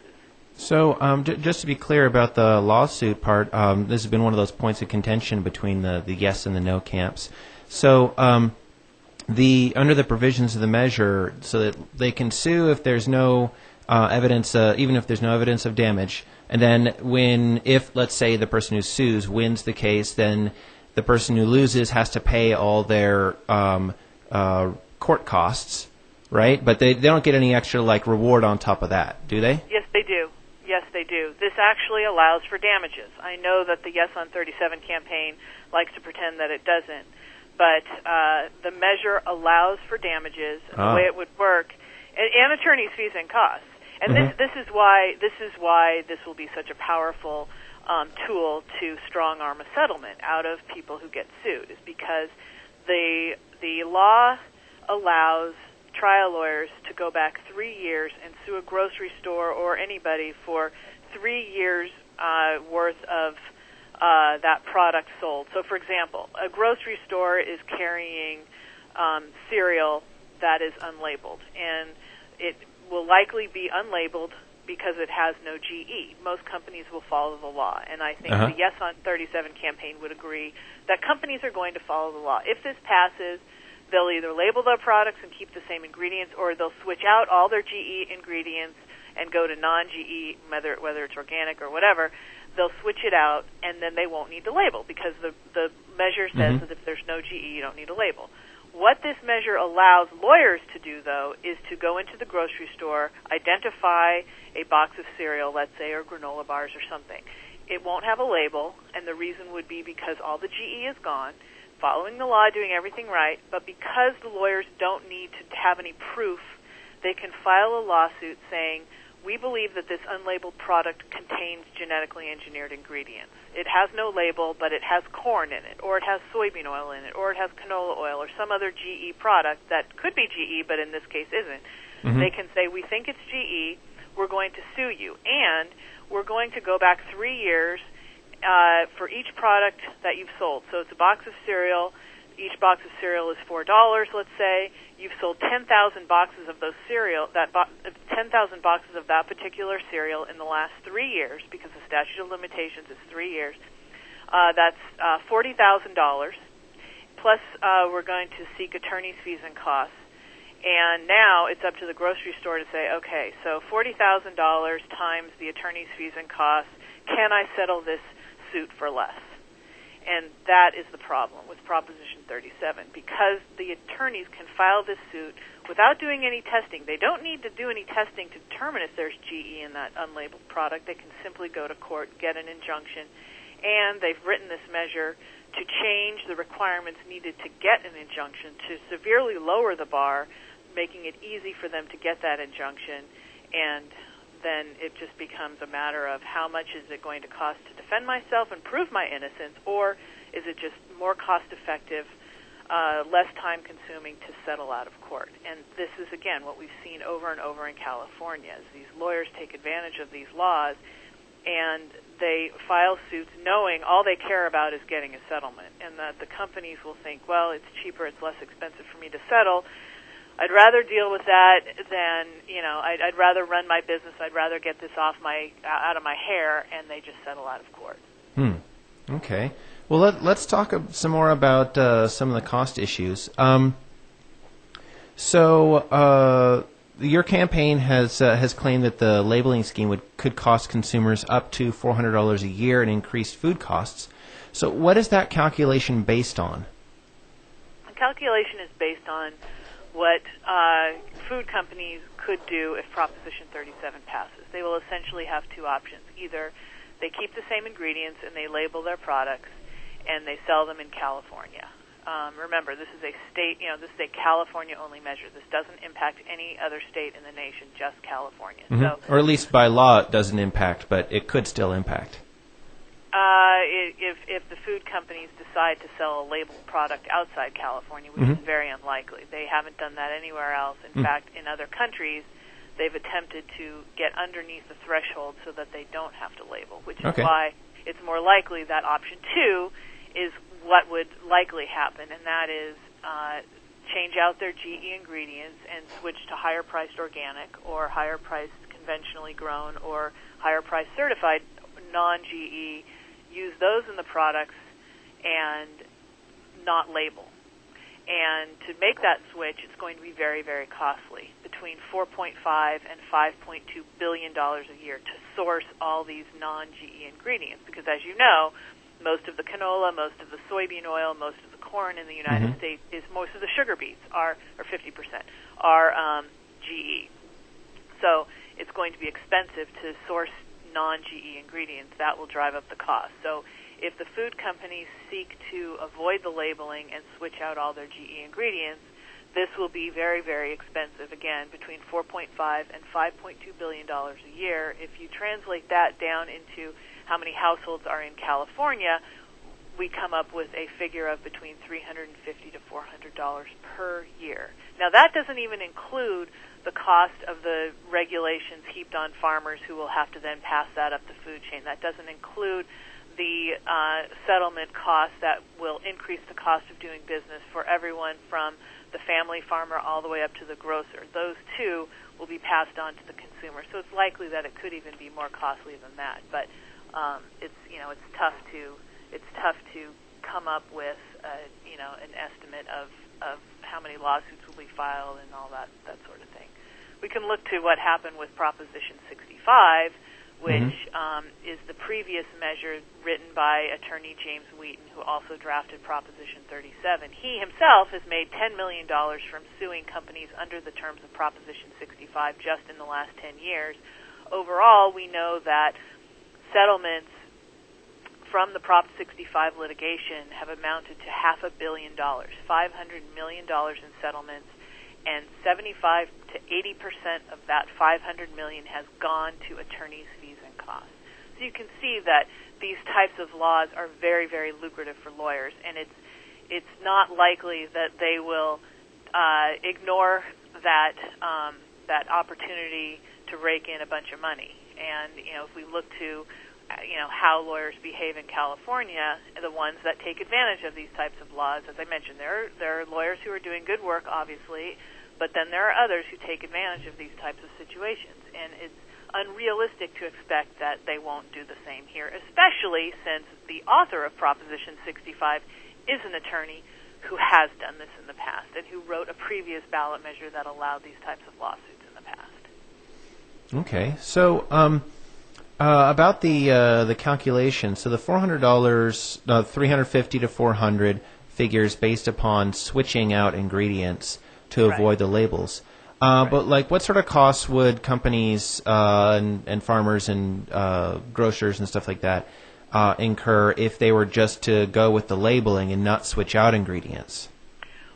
So just to be clear about the lawsuit part, this has been one of those points of contention between the yes and the no camps. So under the provisions of the measure, so that they can sue if there's no evidence, even if there's no evidence of damage, and then if let's say the person who sues wins the case, then the person who loses has to pay all their court costs, right? But they don't get any extra reward on top of that, do they? Yes, they do. Yes, they do. This actually allows for damages. I know that the Yes on 37 campaign likes to pretend that it doesn't, but the measure allows for damages. And the way it would work, and attorneys' fees and costs. And this is why this will be such a powerful tool to strong arm a settlement out of people who get sued, is because the law allows trial lawyers to go back 3 years and sue a grocery store or anybody for 3 years worth of that product sold. So, for example, a grocery store is carrying cereal that is unlabeled, and it will likely be unlabeled because it has no GE. Most companies will follow the law, and I think the Yes on 37 campaign would agree that companies are going to follow the law. If this passes, they'll either label their products and keep the same ingredients, or they'll switch out all their GE ingredients and go to non-GE, whether it's organic or whatever. They'll switch it out, and then they won't need to label because the measure says that if there's no GE, you don't need a label. What this measure allows lawyers to do, though, is to go into the grocery store, identify a box of cereal, let's say, or granola bars or something. It won't have a label, and the reason would be because all the GE is gone, following the law, doing everything right, but because the lawyers don't need to have any proof, they can file a lawsuit saying, we believe that this unlabeled product contains genetically engineered ingredients. It has no label, but it has corn in it, or it has soybean oil in it, or it has canola oil, or some other GE product that could be GE, but in this case isn't. They can say, we think it's GE, we're going to sue you, and we're going to go back 3 years for each product that you've sold. So it's a box of cereal. Each box of cereal is $4, let's say. You've sold 10,000 boxes of those cereal, 10,000 boxes of that particular cereal in the last 3 years, because the statute of limitations is 3 years. That's $40,000. Plus, we're going to seek attorney's fees and costs. And now it's up to the grocery store to say, okay, so $40,000 times the attorney's fees and costs. Can I settle this suit for less? And that is the problem with Proposition 37, because the attorneys can file this suit without doing any testing. They don't need to do any testing to determine if there's GE in that unlabeled product. They can simply go to court, get an injunction, and they've written this measure to change the requirements needed to get an injunction, to severely lower the bar, making it easy for them to get that injunction, and then it just becomes a matter of how much is it going to cost to defend myself and prove my innocence, or is it just more cost-effective, less time-consuming to settle out of court. And this is, again, what we've seen over and over in California, is these lawyers take advantage of these laws, and they file suits knowing all they care about is getting a settlement, and that the companies will think, well, it's cheaper, it's less expensive for me to settle. I'd rather deal with that than, I'd rather run my business. I'd rather get this out of my hair, and they just settle out of court. Okay. Well, let's talk some more about some of the cost issues. Your campaign has claimed that the labeling scheme could cost consumers up to $400 a year in increased food costs. So what is that calculation based on? The calculation is based on what food companies could do if Proposition 37 passes. They will essentially have two options. Either they keep the same ingredients and they label their products and they sell them in California. Remember, this is a state, this is a California-only measure. This doesn't impact any other state in the nation, just California. Mm-hmm. So, or at least by law it doesn't impact, but it could still impact. If the food companies decide to sell a labeled product outside California, which is very unlikely. They haven't done that anywhere else. In fact, in other countries, they've attempted to get underneath the threshold so that they don't have to label, which is why it's more likely that option 2 is what would likely happen, and that is change out their GE ingredients and switch to higher-priced organic or higher-priced conventionally grown or higher-priced certified non-GE, use those in the products and not label. And to make that switch, it's going to be very, very costly, between $4.5 and $5.2 billion a year to source all these non-GE ingredients, because as you know, most of the canola, most of the soybean oil, most of the corn in the United States, most of the sugar beets are 50%, are GE. So it's going to be expensive to source non-GE ingredients. That will drive up the cost. So if the food companies seek to avoid the labeling and switch out all their GE ingredients, this will be very, very expensive, again, between $4.5 and $5.2 billion a year. If you translate that down into how many households are in California, we come up with a figure of between $350 to $400 per year. Now, that doesn't even include the cost of the regulations heaped on farmers who will have to then pass that up the food chain. That doesn't include the settlement costs that will increase the cost of doing business for everyone from the family farmer all the way up to the grocer. Those two will be passed on to the consumer. So it's likely that it could even be more costly than that. But it's tough to come up with an estimate of how many lawsuits will be filed and all that sort of thing. We can look to what happened with Proposition 65, which is the previous measure written by Attorney James Wheaton, who also drafted Proposition 37. He himself has made $10 million from suing companies under the terms of Proposition 65 just in the last 10 years. Overall, we know that settlements from the Prop 65 litigation have amounted to $500 million, $500 million in settlements, and 75 to 80% of that $500 million has gone to attorneys' fees and costs. So you can see that these types of laws are very, very lucrative for lawyers, and it's not likely that they will ignore that opportunity to rake in a bunch of money. And if we look to how lawyers behave in California, the ones that take advantage of these types of laws, as I mentioned, there are lawyers who are doing good work, obviously, but then there are others who take advantage of these types of situations, and it's unrealistic to expect that they won't do the same here, especially since the author of Proposition 65 is an attorney who has done this in the past and who wrote a previous ballot measure that allowed these types of lawsuits in the past. Okay, so about the calculation, so the $400, $350 to $400 figures based upon switching out ingredients to avoid the labels. But what sort of costs would companies and farmers and grocers and stuff like that incur if they were just to go with the labeling and not switch out ingredients?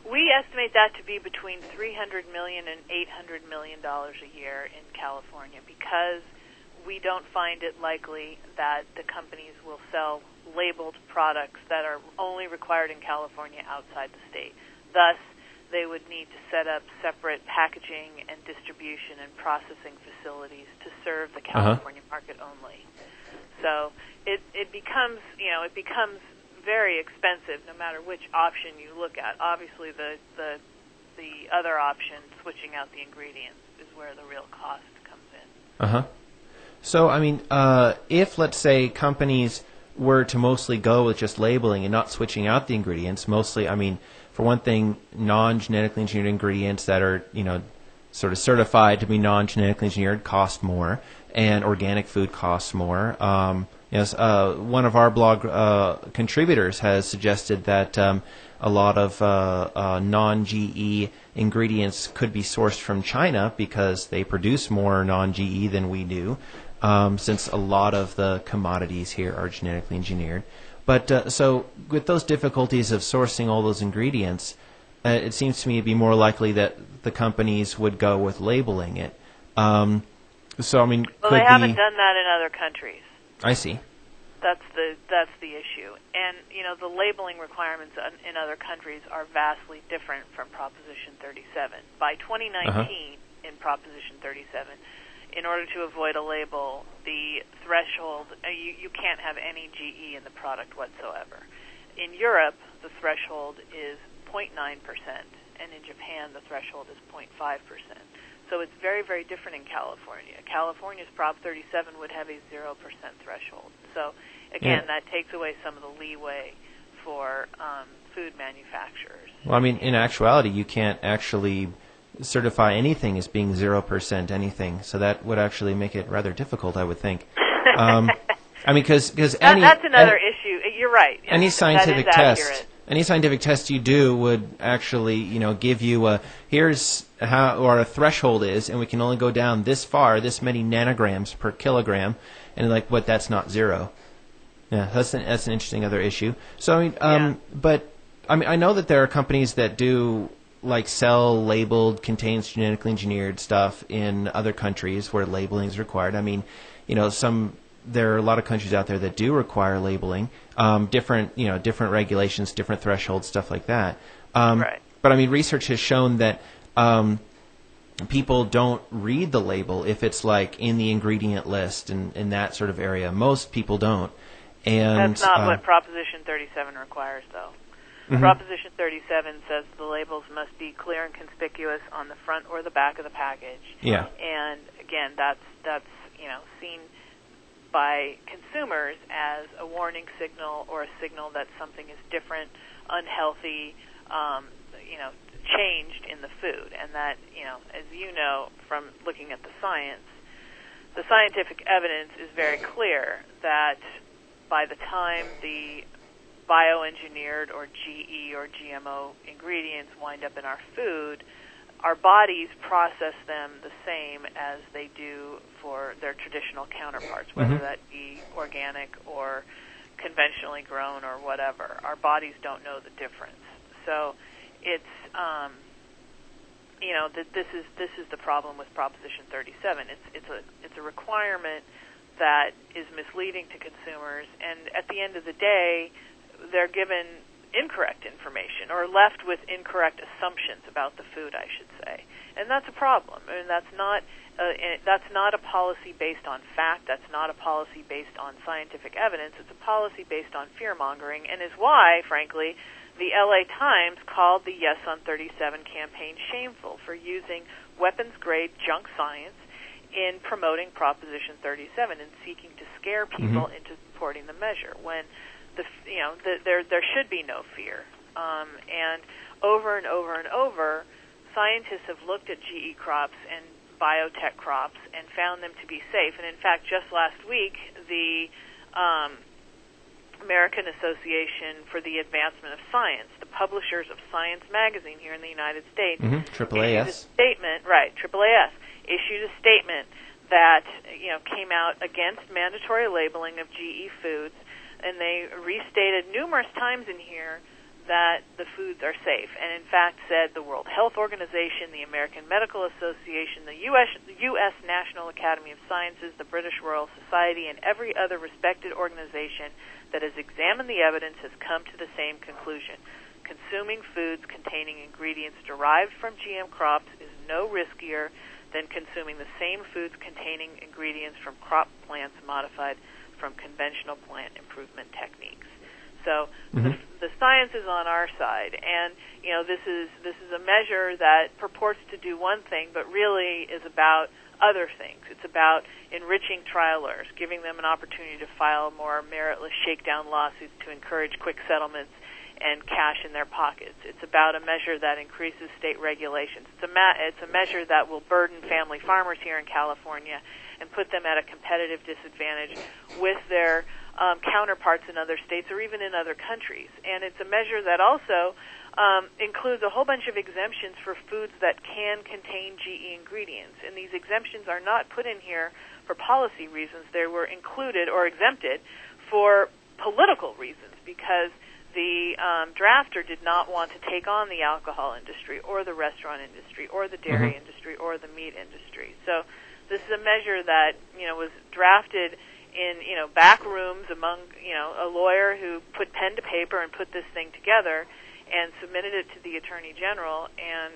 We estimate that to be between $300 million and $800 million a year in California, because we don't find it likely that the companies will sell labeled products that are only required in California outside the state. Thus, they would need to set up separate packaging and distribution and processing facilities to serve the California market only. So it becomes very expensive no matter which option you look at. Obviously, the other option, switching out the ingredients, is where the real cost comes in. So, if, let's say, companies were to mostly go with just labeling and not switching out the ingredients, mostly, for one thing, non-genetically engineered ingredients that are, sort of certified to be non-genetically engineered cost more, and organic food costs more. Yes, one of our blog contributors has suggested that a lot of non-GE ingredients could be sourced from China because they produce more non-GE than we do, since a lot of the commodities here are genetically engineered. But so with those difficulties of sourcing all those ingredients, it seems to me it'd be more likely that the companies would go with labeling it. So I mean, well, they haven't done that in other countries. I see. That's the issue, and the labeling requirements in other countries are vastly different from Proposition 37. By 2019, in Proposition 37, in order to avoid a label, the threshold you can't have any GE in the product whatsoever. In Europe, the threshold is 0.9%, and in Japan, the threshold is 0.5%. So it's very, very different in California. California's Prop 37 would have a 0% threshold. So, again, that takes away some of the leeway for food manufacturers. Well, I mean, in actuality, you can't actually certify anything as being 0% anything. So that would actually make it rather difficult, I would think. I mean, because that's another issue. You're right. Any scientific test. Any scientific test you do would actually, give you here's how or a threshold is, and we can only go down this far, this many nanograms per kilogram, and but that's not 0. Yeah, that's an interesting other issue. So I mean, but I mean, I know that there are companies that do sell labeled, contains genetically engineered stuff in other countries where labeling is required. I mean, there are a lot of countries out there that do require labeling, different regulations, different thresholds, stuff like that. Right. But I mean, research has shown that people don't read the label if it's in the ingredient list and in that sort of area. Most people don't. And that's not what Proposition 37 requires, though. Mm-hmm. Proposition 37 says the labels must be clear and conspicuous on the front or the back of the package. Yeah. And again, that's seen by consumers as a warning signal or a signal that something is different, unhealthy, changed in the food. And that, as you know from looking at the scientific evidence is very clear that by the time the bioengineered or GE or GMO ingredients wind up in our food, our bodies process them the same as they do for their traditional counterparts, whether that be organic or conventionally grown or whatever. Our bodies don't know the difference. So it's this is the problem with Proposition 37. It's a requirement that is misleading to consumers, and at the end of the day, they're given incorrect information or left with incorrect assumptions about the food, I should say, and that's a problem. I mean, that's not a policy based on fact. That's not a policy based on scientific evidence. It's a policy based on fear mongering, and is why, frankly, the LA Times called the Yes on 37 campaign shameful for using weapons-grade junk science in promoting Proposition 37 and seeking to scare people into supporting the measure when there should be no fear. And over and over and over, scientists have looked at GE crops and biotech crops and found them to be safe. And in fact, just last week, the American Association for the Advancement of Science, the publishers of Science magazine here in the United States, AAAS. AAAS issued a statement that came out against mandatory labeling of GE foods, and they restated numerous times in here that the foods are safe, and in fact said the World Health Organization, the American Medical Association, the U.S. National Academy of Sciences, the British Royal Society, and every other respected organization that has examined the evidence has come to the same conclusion. Consuming foods containing ingredients derived from GM crops is no riskier than consuming the same foods containing ingredients from crop plants modified from conventional plant improvement techniques. So the science is on our side, and this is a measure that purports to do one thing, but really is about other things. It's about enriching trialers, giving them an opportunity to file more meritless shakedown lawsuits to encourage quick settlements and cash in their pockets. It's about a measure that increases state regulations. It's a measure that will burden family farmers here in California and put them at a competitive disadvantage with their counterparts in other states or even in other countries. And it's a measure that also includes a whole bunch of exemptions for foods that can contain GE ingredients. And these exemptions are not put in here for policy reasons. They were included or exempted for political reasons, because the drafter did not want to take on the alcohol industry or the restaurant industry or the dairy industry or the meat industry. So this is a measure that, was drafted in, back rooms among, a lawyer who put pen to paper and put this thing together and submitted it to the Attorney General, and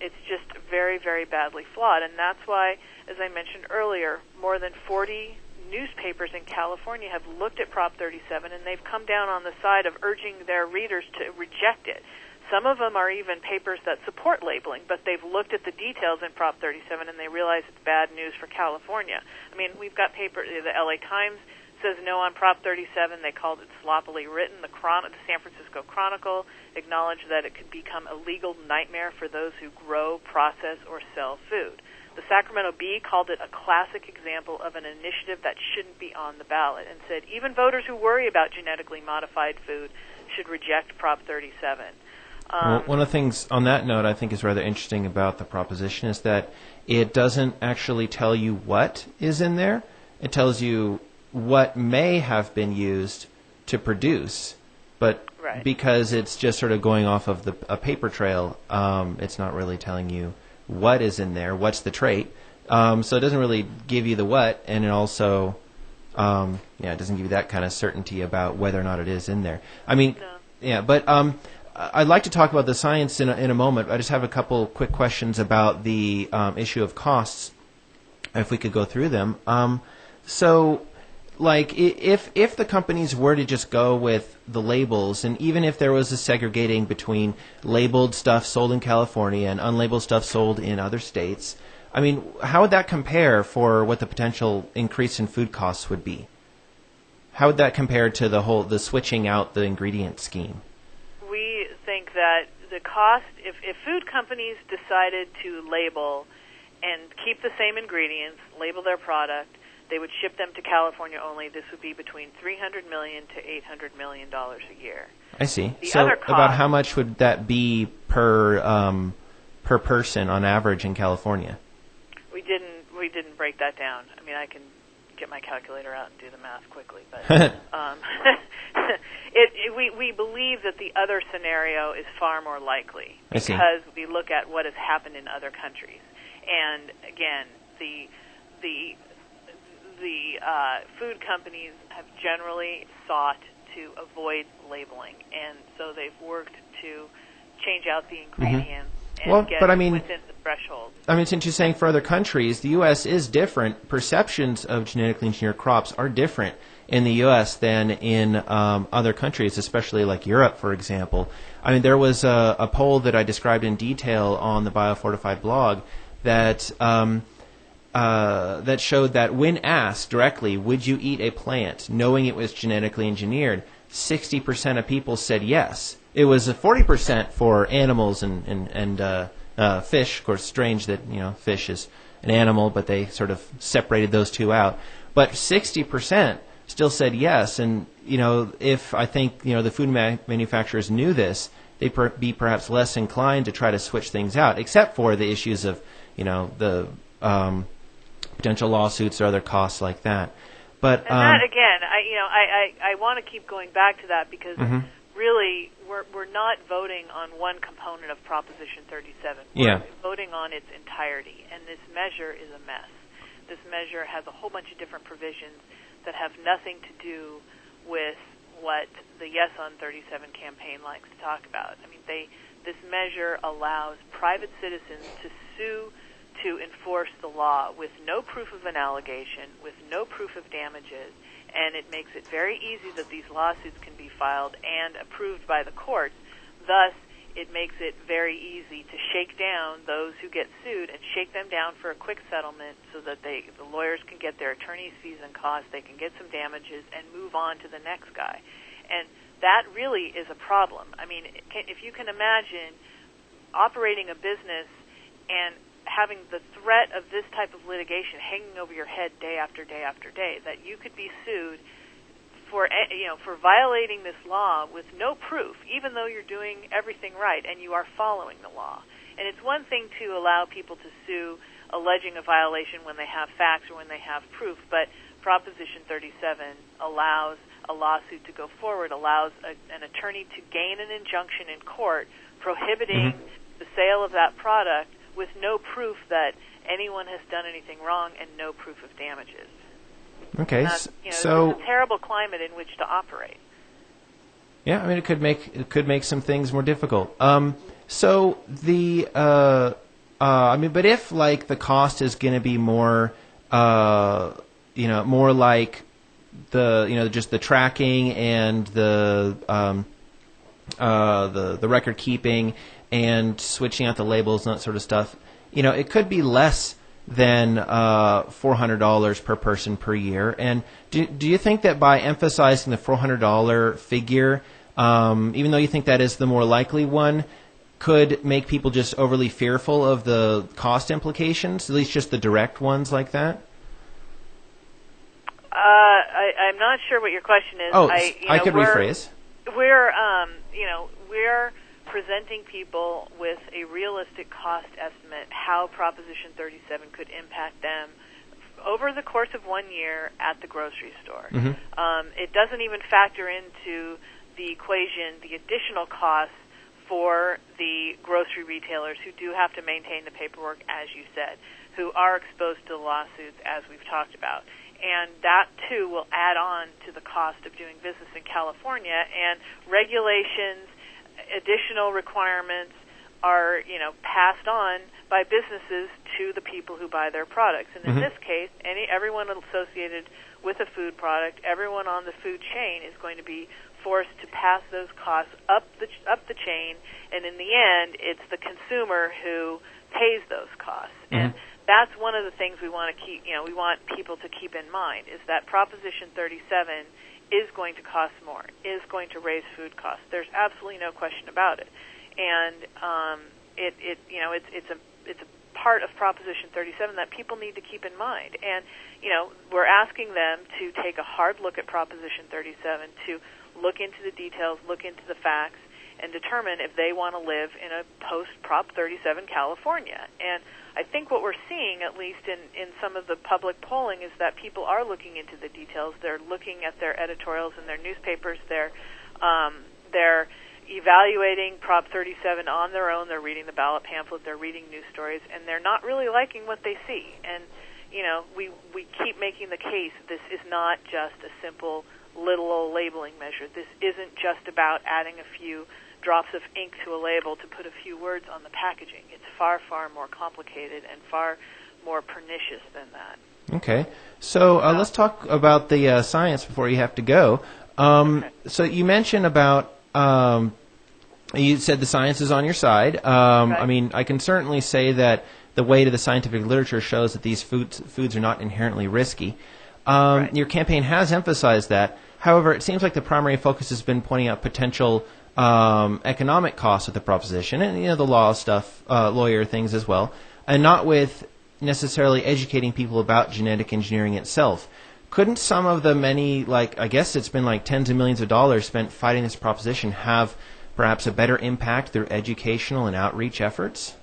it's just very, very badly flawed. And that's why, as I mentioned earlier, more than 40 newspapers in California have looked at Prop 37, and they've come down on the side of urging their readers to reject it. Some of them are even papers that support labeling, but they've looked at the details in Prop 37 and they realize it's bad news for California. I mean, we've got paper, the LA Times says no on Prop 37. They called it sloppily written. The San Francisco Chronicle acknowledged that it could become a legal nightmare for those who grow, process, or sell food. The Sacramento Bee called it a classic example of an initiative that shouldn't be on the ballot, and said even voters who worry about genetically modified food should reject Prop 37. Well, one of the things on that note I think is rather interesting about the proposition is that it doesn't actually tell you what is in there. It tells you what may have been used to produce, but because it's just sort of going off of a paper trail, it's not really telling you what is in there, what's the trait. So it doesn't really give you the what, and it also, it doesn't give you that kind of certainty about whether or not it is in there. I mean, but I'd like to talk about the science in a moment. I just have a couple quick questions about the issue of costs, if we could go through them. So, like, if the companies were to just go with the labels, and even if there was a segregating between labeled stuff sold in California and unlabeled stuff sold in other states, I mean, how would that compare for what the potential increase in food costs would be? How would that compare to the switching out the ingredient scheme? We think that the cost, if food companies decided to label and keep the same ingredients, label their product, they would ship them to California only. This would be between $300 million to $800 million a year. I see. The so other cost, about how much would that be per person on average in California? We didn't break that down. I mean, I can get my calculator out and do the math quickly, but we believe that the other scenario is far more likely because we look at what has happened in other countries. And again, the food companies have generally sought to avoid labeling, and so they've worked to change out the ingredients and get within the threshold. I mean, since you're saying for other countries, the U.S. is different. Perceptions of genetically engineered crops are different in the U.S. than in other countries, especially like Europe, for example. I mean, there was a poll that I described in detail on the Biofortified blog that that showed that when asked directly, would you eat a plant knowing it was genetically engineered, 60% of people said yes. It was 40% for animals and fish. Of course, strange that fish is an animal, but they sort of separated those two out. But 60% still said yes, and if I think the food manufacturers knew this, they'd be perhaps less inclined to try to switch things out, except for the issues of the potential lawsuits or other costs like that. But that again, I want to keep going back to that because really we're not voting on one component of Proposition 37. We're voting on its entirety, and this measure is a mess. This measure has a whole bunch of different provisions that have nothing to do with what the Yes on 37 campaign likes to talk about. I mean, this measure allows private citizens to sue to enforce the law with no proof of an allegation, with no proof of damages, and it makes it very easy that these lawsuits can be filed and approved by the courts. Thus, it makes it very easy to shake down those who get sued and shake them down for a quick settlement so that the lawyers can get their attorney's fees and costs, they can get some damages, and move on to the next guy. And that really is a problem. I mean, if you can imagine operating a business and having the threat of this type of litigation hanging over your head day after day after day, that you could be sued for violating this law with no proof, even though you're doing everything right and you are following the law. And it's one thing to allow people to sue alleging a violation when they have facts or when they have proof, but Proposition 37 allows a lawsuit to go forward, allows an attorney to gain an injunction in court prohibiting the sale of that product with no proof that anyone has done anything wrong and no proof of damages. Okay, so it's a terrible climate in which to operate. Yeah, I mean, it could make some things more difficult. So the but if like the cost is going to be more, more like the just the tracking and the record keeping and switching out the labels and that sort of stuff, it could be less than $400 per person per year. And do you think that by emphasizing the $400 figure, even though you think that is the more likely one, could make people just overly fearful of the cost implications, at least just the direct ones like that? I'm not sure what your question is. Oh, I could rephrase. We're presenting people with a realistic cost estimate how Proposition 37 could impact them over the course of 1 year at the grocery store. It doesn't even factor into the equation the additional costs for the grocery retailers who do have to maintain the paperwork, as you said, who are exposed to lawsuits, as we've talked about. And that, too, will add on to the cost of doing business in California. And regulations, additional requirements are, passed on by businesses to the people who buy their products. And in this case, everyone associated with a food product, everyone on the food chain is going to be forced to pass those costs up the chain, and in the end, it's the consumer who pays those costs. And that's one of the things we want to keep, we want people to keep in mind, is that Proposition 37 is going to cost more, is going to raise food costs. There's absolutely no question about it. And it's a part of Proposition 37 that people need to keep in mind. And, we're asking them to take a hard look at Proposition 37, to look into the details, look into the facts, and determine if they want to live in a post-Prop 37 California. And I think what we're seeing, at least in some of the public polling, is that people are looking into the details. They're looking at their editorials in their newspapers. They're evaluating Prop 37 on their own. They're reading the ballot pamphlet. They're reading news stories, and they're not really liking what they see. And, we keep making the case this is not just a simple little old labeling measure. This isn't just about adding a few drops of ink to a label to put a few words on the packaging. It's far, far more complicated and far more pernicious than that. Okay. So let's talk about the science before you have to go. So you mentioned about, you said the science is on your side. Right. I mean, I can certainly say that the weight of the scientific literature shows that these foods are not inherently risky. Right. Your campaign has emphasized that. However, it seems like the primary focus has been pointing out potential economic costs of the proposition and, the law stuff, lawyer things as well, and not with necessarily educating people about genetic engineering itself. Couldn't some of the many, I guess it's been tens of millions of dollars spent fighting this proposition, have perhaps a better impact through educational and outreach efforts?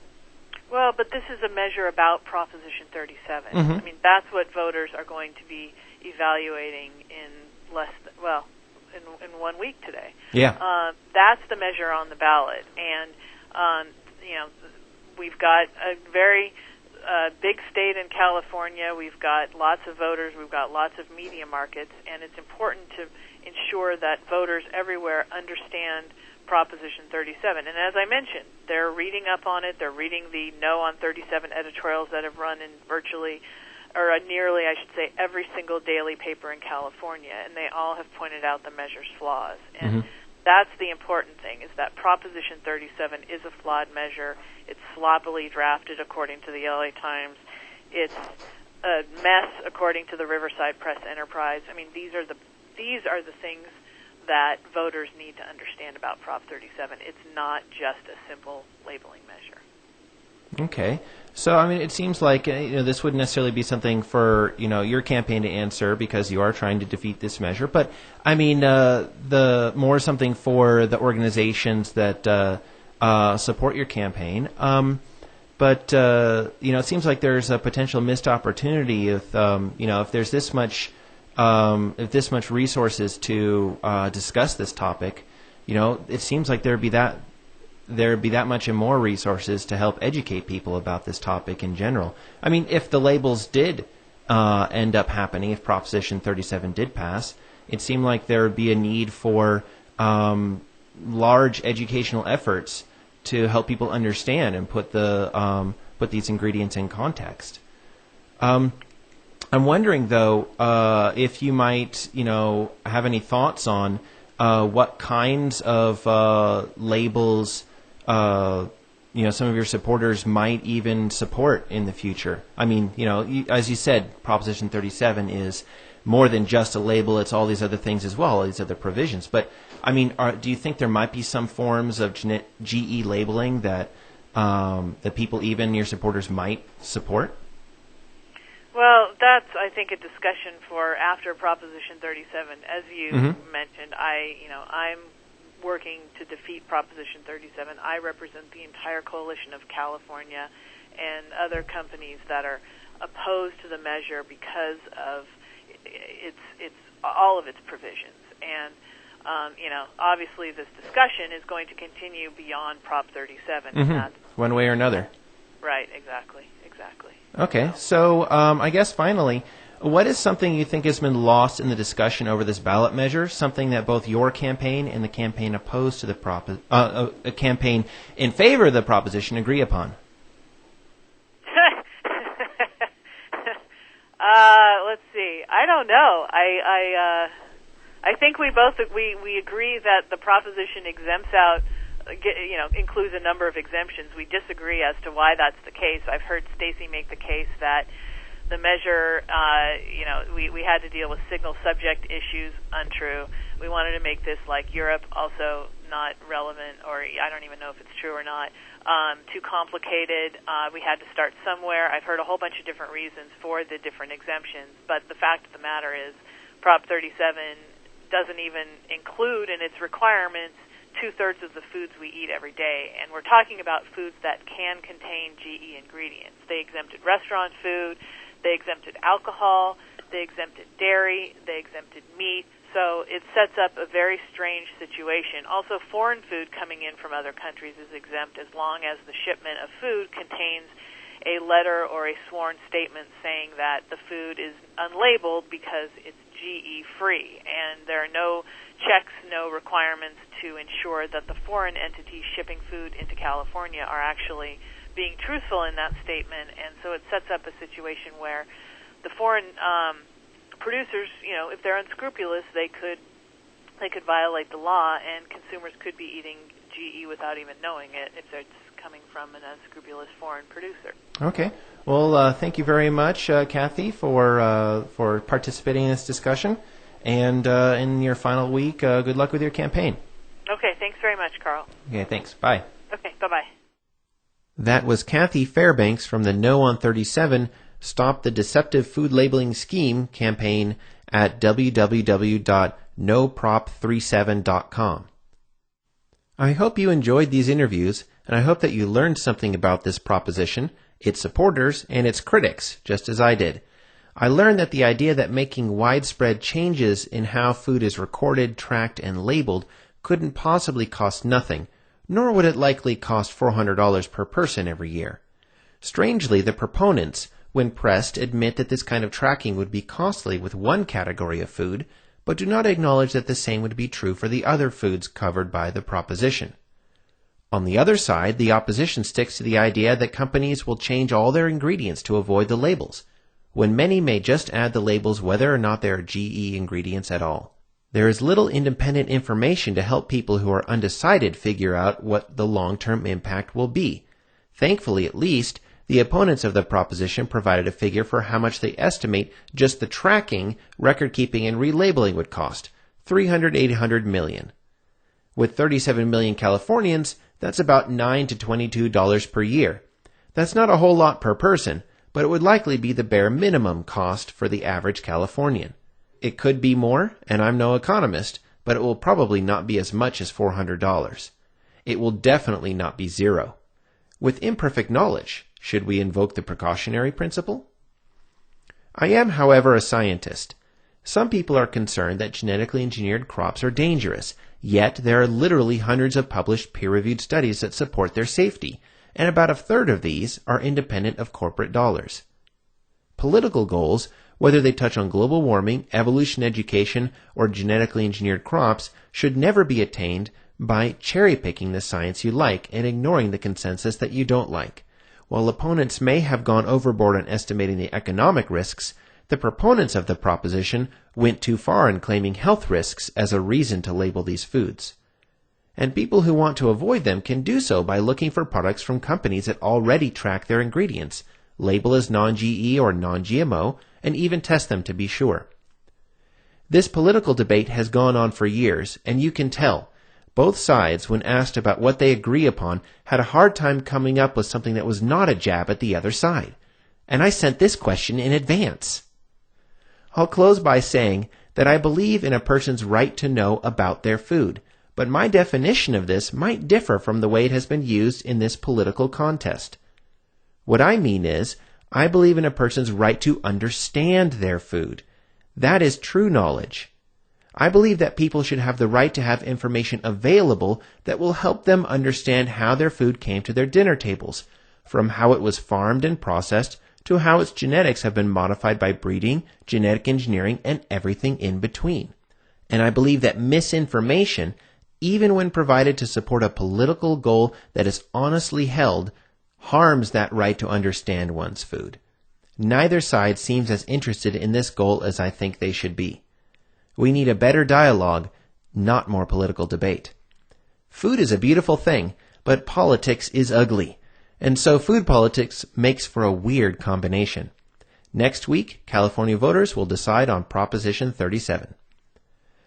Well, but this is a measure about Proposition 37. I mean, that's what voters are going to be evaluating in in 1 week today. Yeah. That's the measure on the ballot. And, we've got a very big state in California. We've got lots of voters. We've got lots of media markets. And it's important to ensure that voters everywhere understand Proposition 37. And as I mentioned, they're reading up on it. They're reading the No on 37 editorials that have run in nearly, I should say, every single daily paper in California, and they all have pointed out the measure's flaws. And that's the important thing, is that Proposition 37 is a flawed measure. It's sloppily drafted, according to the LA Times. It's a mess, according to the Riverside Press Enterprise. I mean, these are the things that voters need to understand about Prop 37. It's not just a simple labeling measure. Okay. So, I mean, it seems like this wouldn't necessarily be something for your campaign to answer because you are trying to defeat this measure. But I mean, the more something for the organizations that support your campaign. But it seems like there's a potential missed opportunity if there's this much resources to discuss this topic. It seems like there'd be that much and more resources to help educate people about this topic in general. I mean, if the labels did end up happening, if Proposition 37 did pass, it seemed like there would be a need for large educational efforts to help people understand and put these ingredients in context. I'm wondering, though, if you might, have any thoughts on what kinds of labels some of your supporters might even support in the future. I mean, as you said, Proposition 37 is more than just a label. It's all these other things as well, all these other provisions. But, I mean, do you think there might be some forms of GE labeling that people, even your supporters, might support? Well, that's, I think, a discussion for after Proposition 37. As you mentioned, I'm working to defeat Proposition 37. I represent the entire coalition of California and other companies that are opposed to the measure because of its all of its provisions. And obviously this discussion is going to continue beyond Prop 37. Mm-hmm. One way or another. Right, exactly. Okay, so I guess finally, what is something you think has been lost in the discussion over this ballot measure? Something that both your campaign and the campaign opposed to the a campaign in favor of the proposition agree upon? Let's see. I don't know. I think we both we agree that the proposition exempts out. Includes a number of exemptions. We disagree as to why that's the case. I've heard Stacy make the case that the measure, we had to deal with signal subject issues, untrue. We wanted to make this like Europe, also not relevant, or I don't even know if it's true or not. Too complicated. We had to start somewhere. I've heard a whole bunch of different reasons for the different exemptions, but the fact of the matter is Prop 37 doesn't even include in its requirements 2/3 of the foods we eat every day, and we're talking about foods that can contain GE ingredients. They exempted restaurant food, they exempted alcohol, they exempted dairy, they exempted meat, so it sets up a very strange situation. Also, foreign food coming in from other countries is exempt as long as the shipment of food contains a letter or a sworn statement saying that the food is unlabeled because it's GE-free, and there are no checks, no requirements to ensure that the foreign entities shipping food into California are actually being truthful in that statement, and so it sets up a situation where the foreign producers, if they're unscrupulous, they could violate the law, and consumers could be eating GE without even knowing it if it's coming from an unscrupulous foreign producer. Okay. Well, thank you very much, Kathy, for participating in this discussion. And in your final week, good luck with your campaign. Okay, thanks very much, Carl. Okay, thanks. Bye. Okay, bye-bye. That was Kathy Fairbanks from the No on 37 Stop the Deceptive Food Labeling Scheme campaign at www.noprop37.com. I hope you enjoyed these interviews, and I hope that you learned something about this proposition, its supporters, and its critics, just as I did. I learned that the idea that making widespread changes in how food is recorded, tracked, and labeled couldn't possibly cost nothing, nor would it likely cost $400 per person every year. Strangely, the proponents, when pressed, admit that this kind of tracking would be costly with one category of food, but do not acknowledge that the same would be true for the other foods covered by the proposition. On the other side, the opposition sticks to the idea that companies will change all their ingredients to avoid the labels, when many may just add the labels whether or not there are GE ingredients at all. There is little independent information to help people who are undecided figure out what the long-term impact will be. Thankfully, at least, the opponents of the proposition provided a figure for how much they estimate just the tracking, record-keeping, and relabeling would cost, $800 million. With 37 million Californians, that's about $9 to $22 per year. That's not a whole lot per person, but it would likely be the bare minimum cost for the average Californian. It could be more, and I'm no economist, but it will probably not be as much as $400. It will definitely not be zero. With imperfect knowledge, should we invoke the precautionary principle? I am, however, a scientist. Some people are concerned that genetically engineered crops are dangerous, yet there are literally hundreds of published peer-reviewed studies that support their safety, and about a third of these are independent of corporate dollars. Political goals, whether they touch on global warming, evolution education, or genetically engineered crops, should never be attained by cherry-picking the science you like and ignoring the consensus that you don't like. While opponents may have gone overboard on estimating the economic risks, the proponents of the proposition went too far in claiming health risks as a reason to label these foods. And people who want to avoid them can do so by looking for products from companies that already track their ingredients, label as non-GE or non-GMO, and even test them to be sure. This political debate has gone on for years, and you can tell. Both sides, when asked about what they agree upon, had a hard time coming up with something that was not a jab at the other side. And I sent this question in advance. I'll close by saying that I believe in a person's right to know about their food, but my definition of this might differ from the way it has been used in this political contest. What I mean is, I believe in a person's right to understand their food. That is true knowledge. I believe that people should have the right to have information available that will help them understand how their food came to their dinner tables, from how it was farmed and processed to how its genetics have been modified by breeding, genetic engineering, and everything in between. And I believe that misinformation, even when provided to support a political goal that is honestly held, harms that right to understand one's food. Neither side seems as interested in this goal as I think they should be. We need a better dialogue, not more political debate. Food is a beautiful thing, but politics is ugly. And so food politics makes for a weird combination. Next week, California voters will decide on Proposition 37.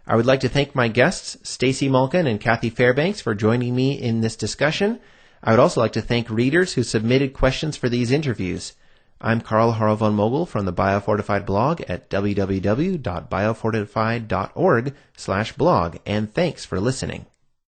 I would like to thank my guests, Stacy Malkan and Kathy Fairbanks, for joining me in this discussion. I would also like to thank readers who submitted questions for these interviews. I'm Karl Haro von Mogel from the Biofortified blog at www.biofortified.org/blog, and thanks for listening.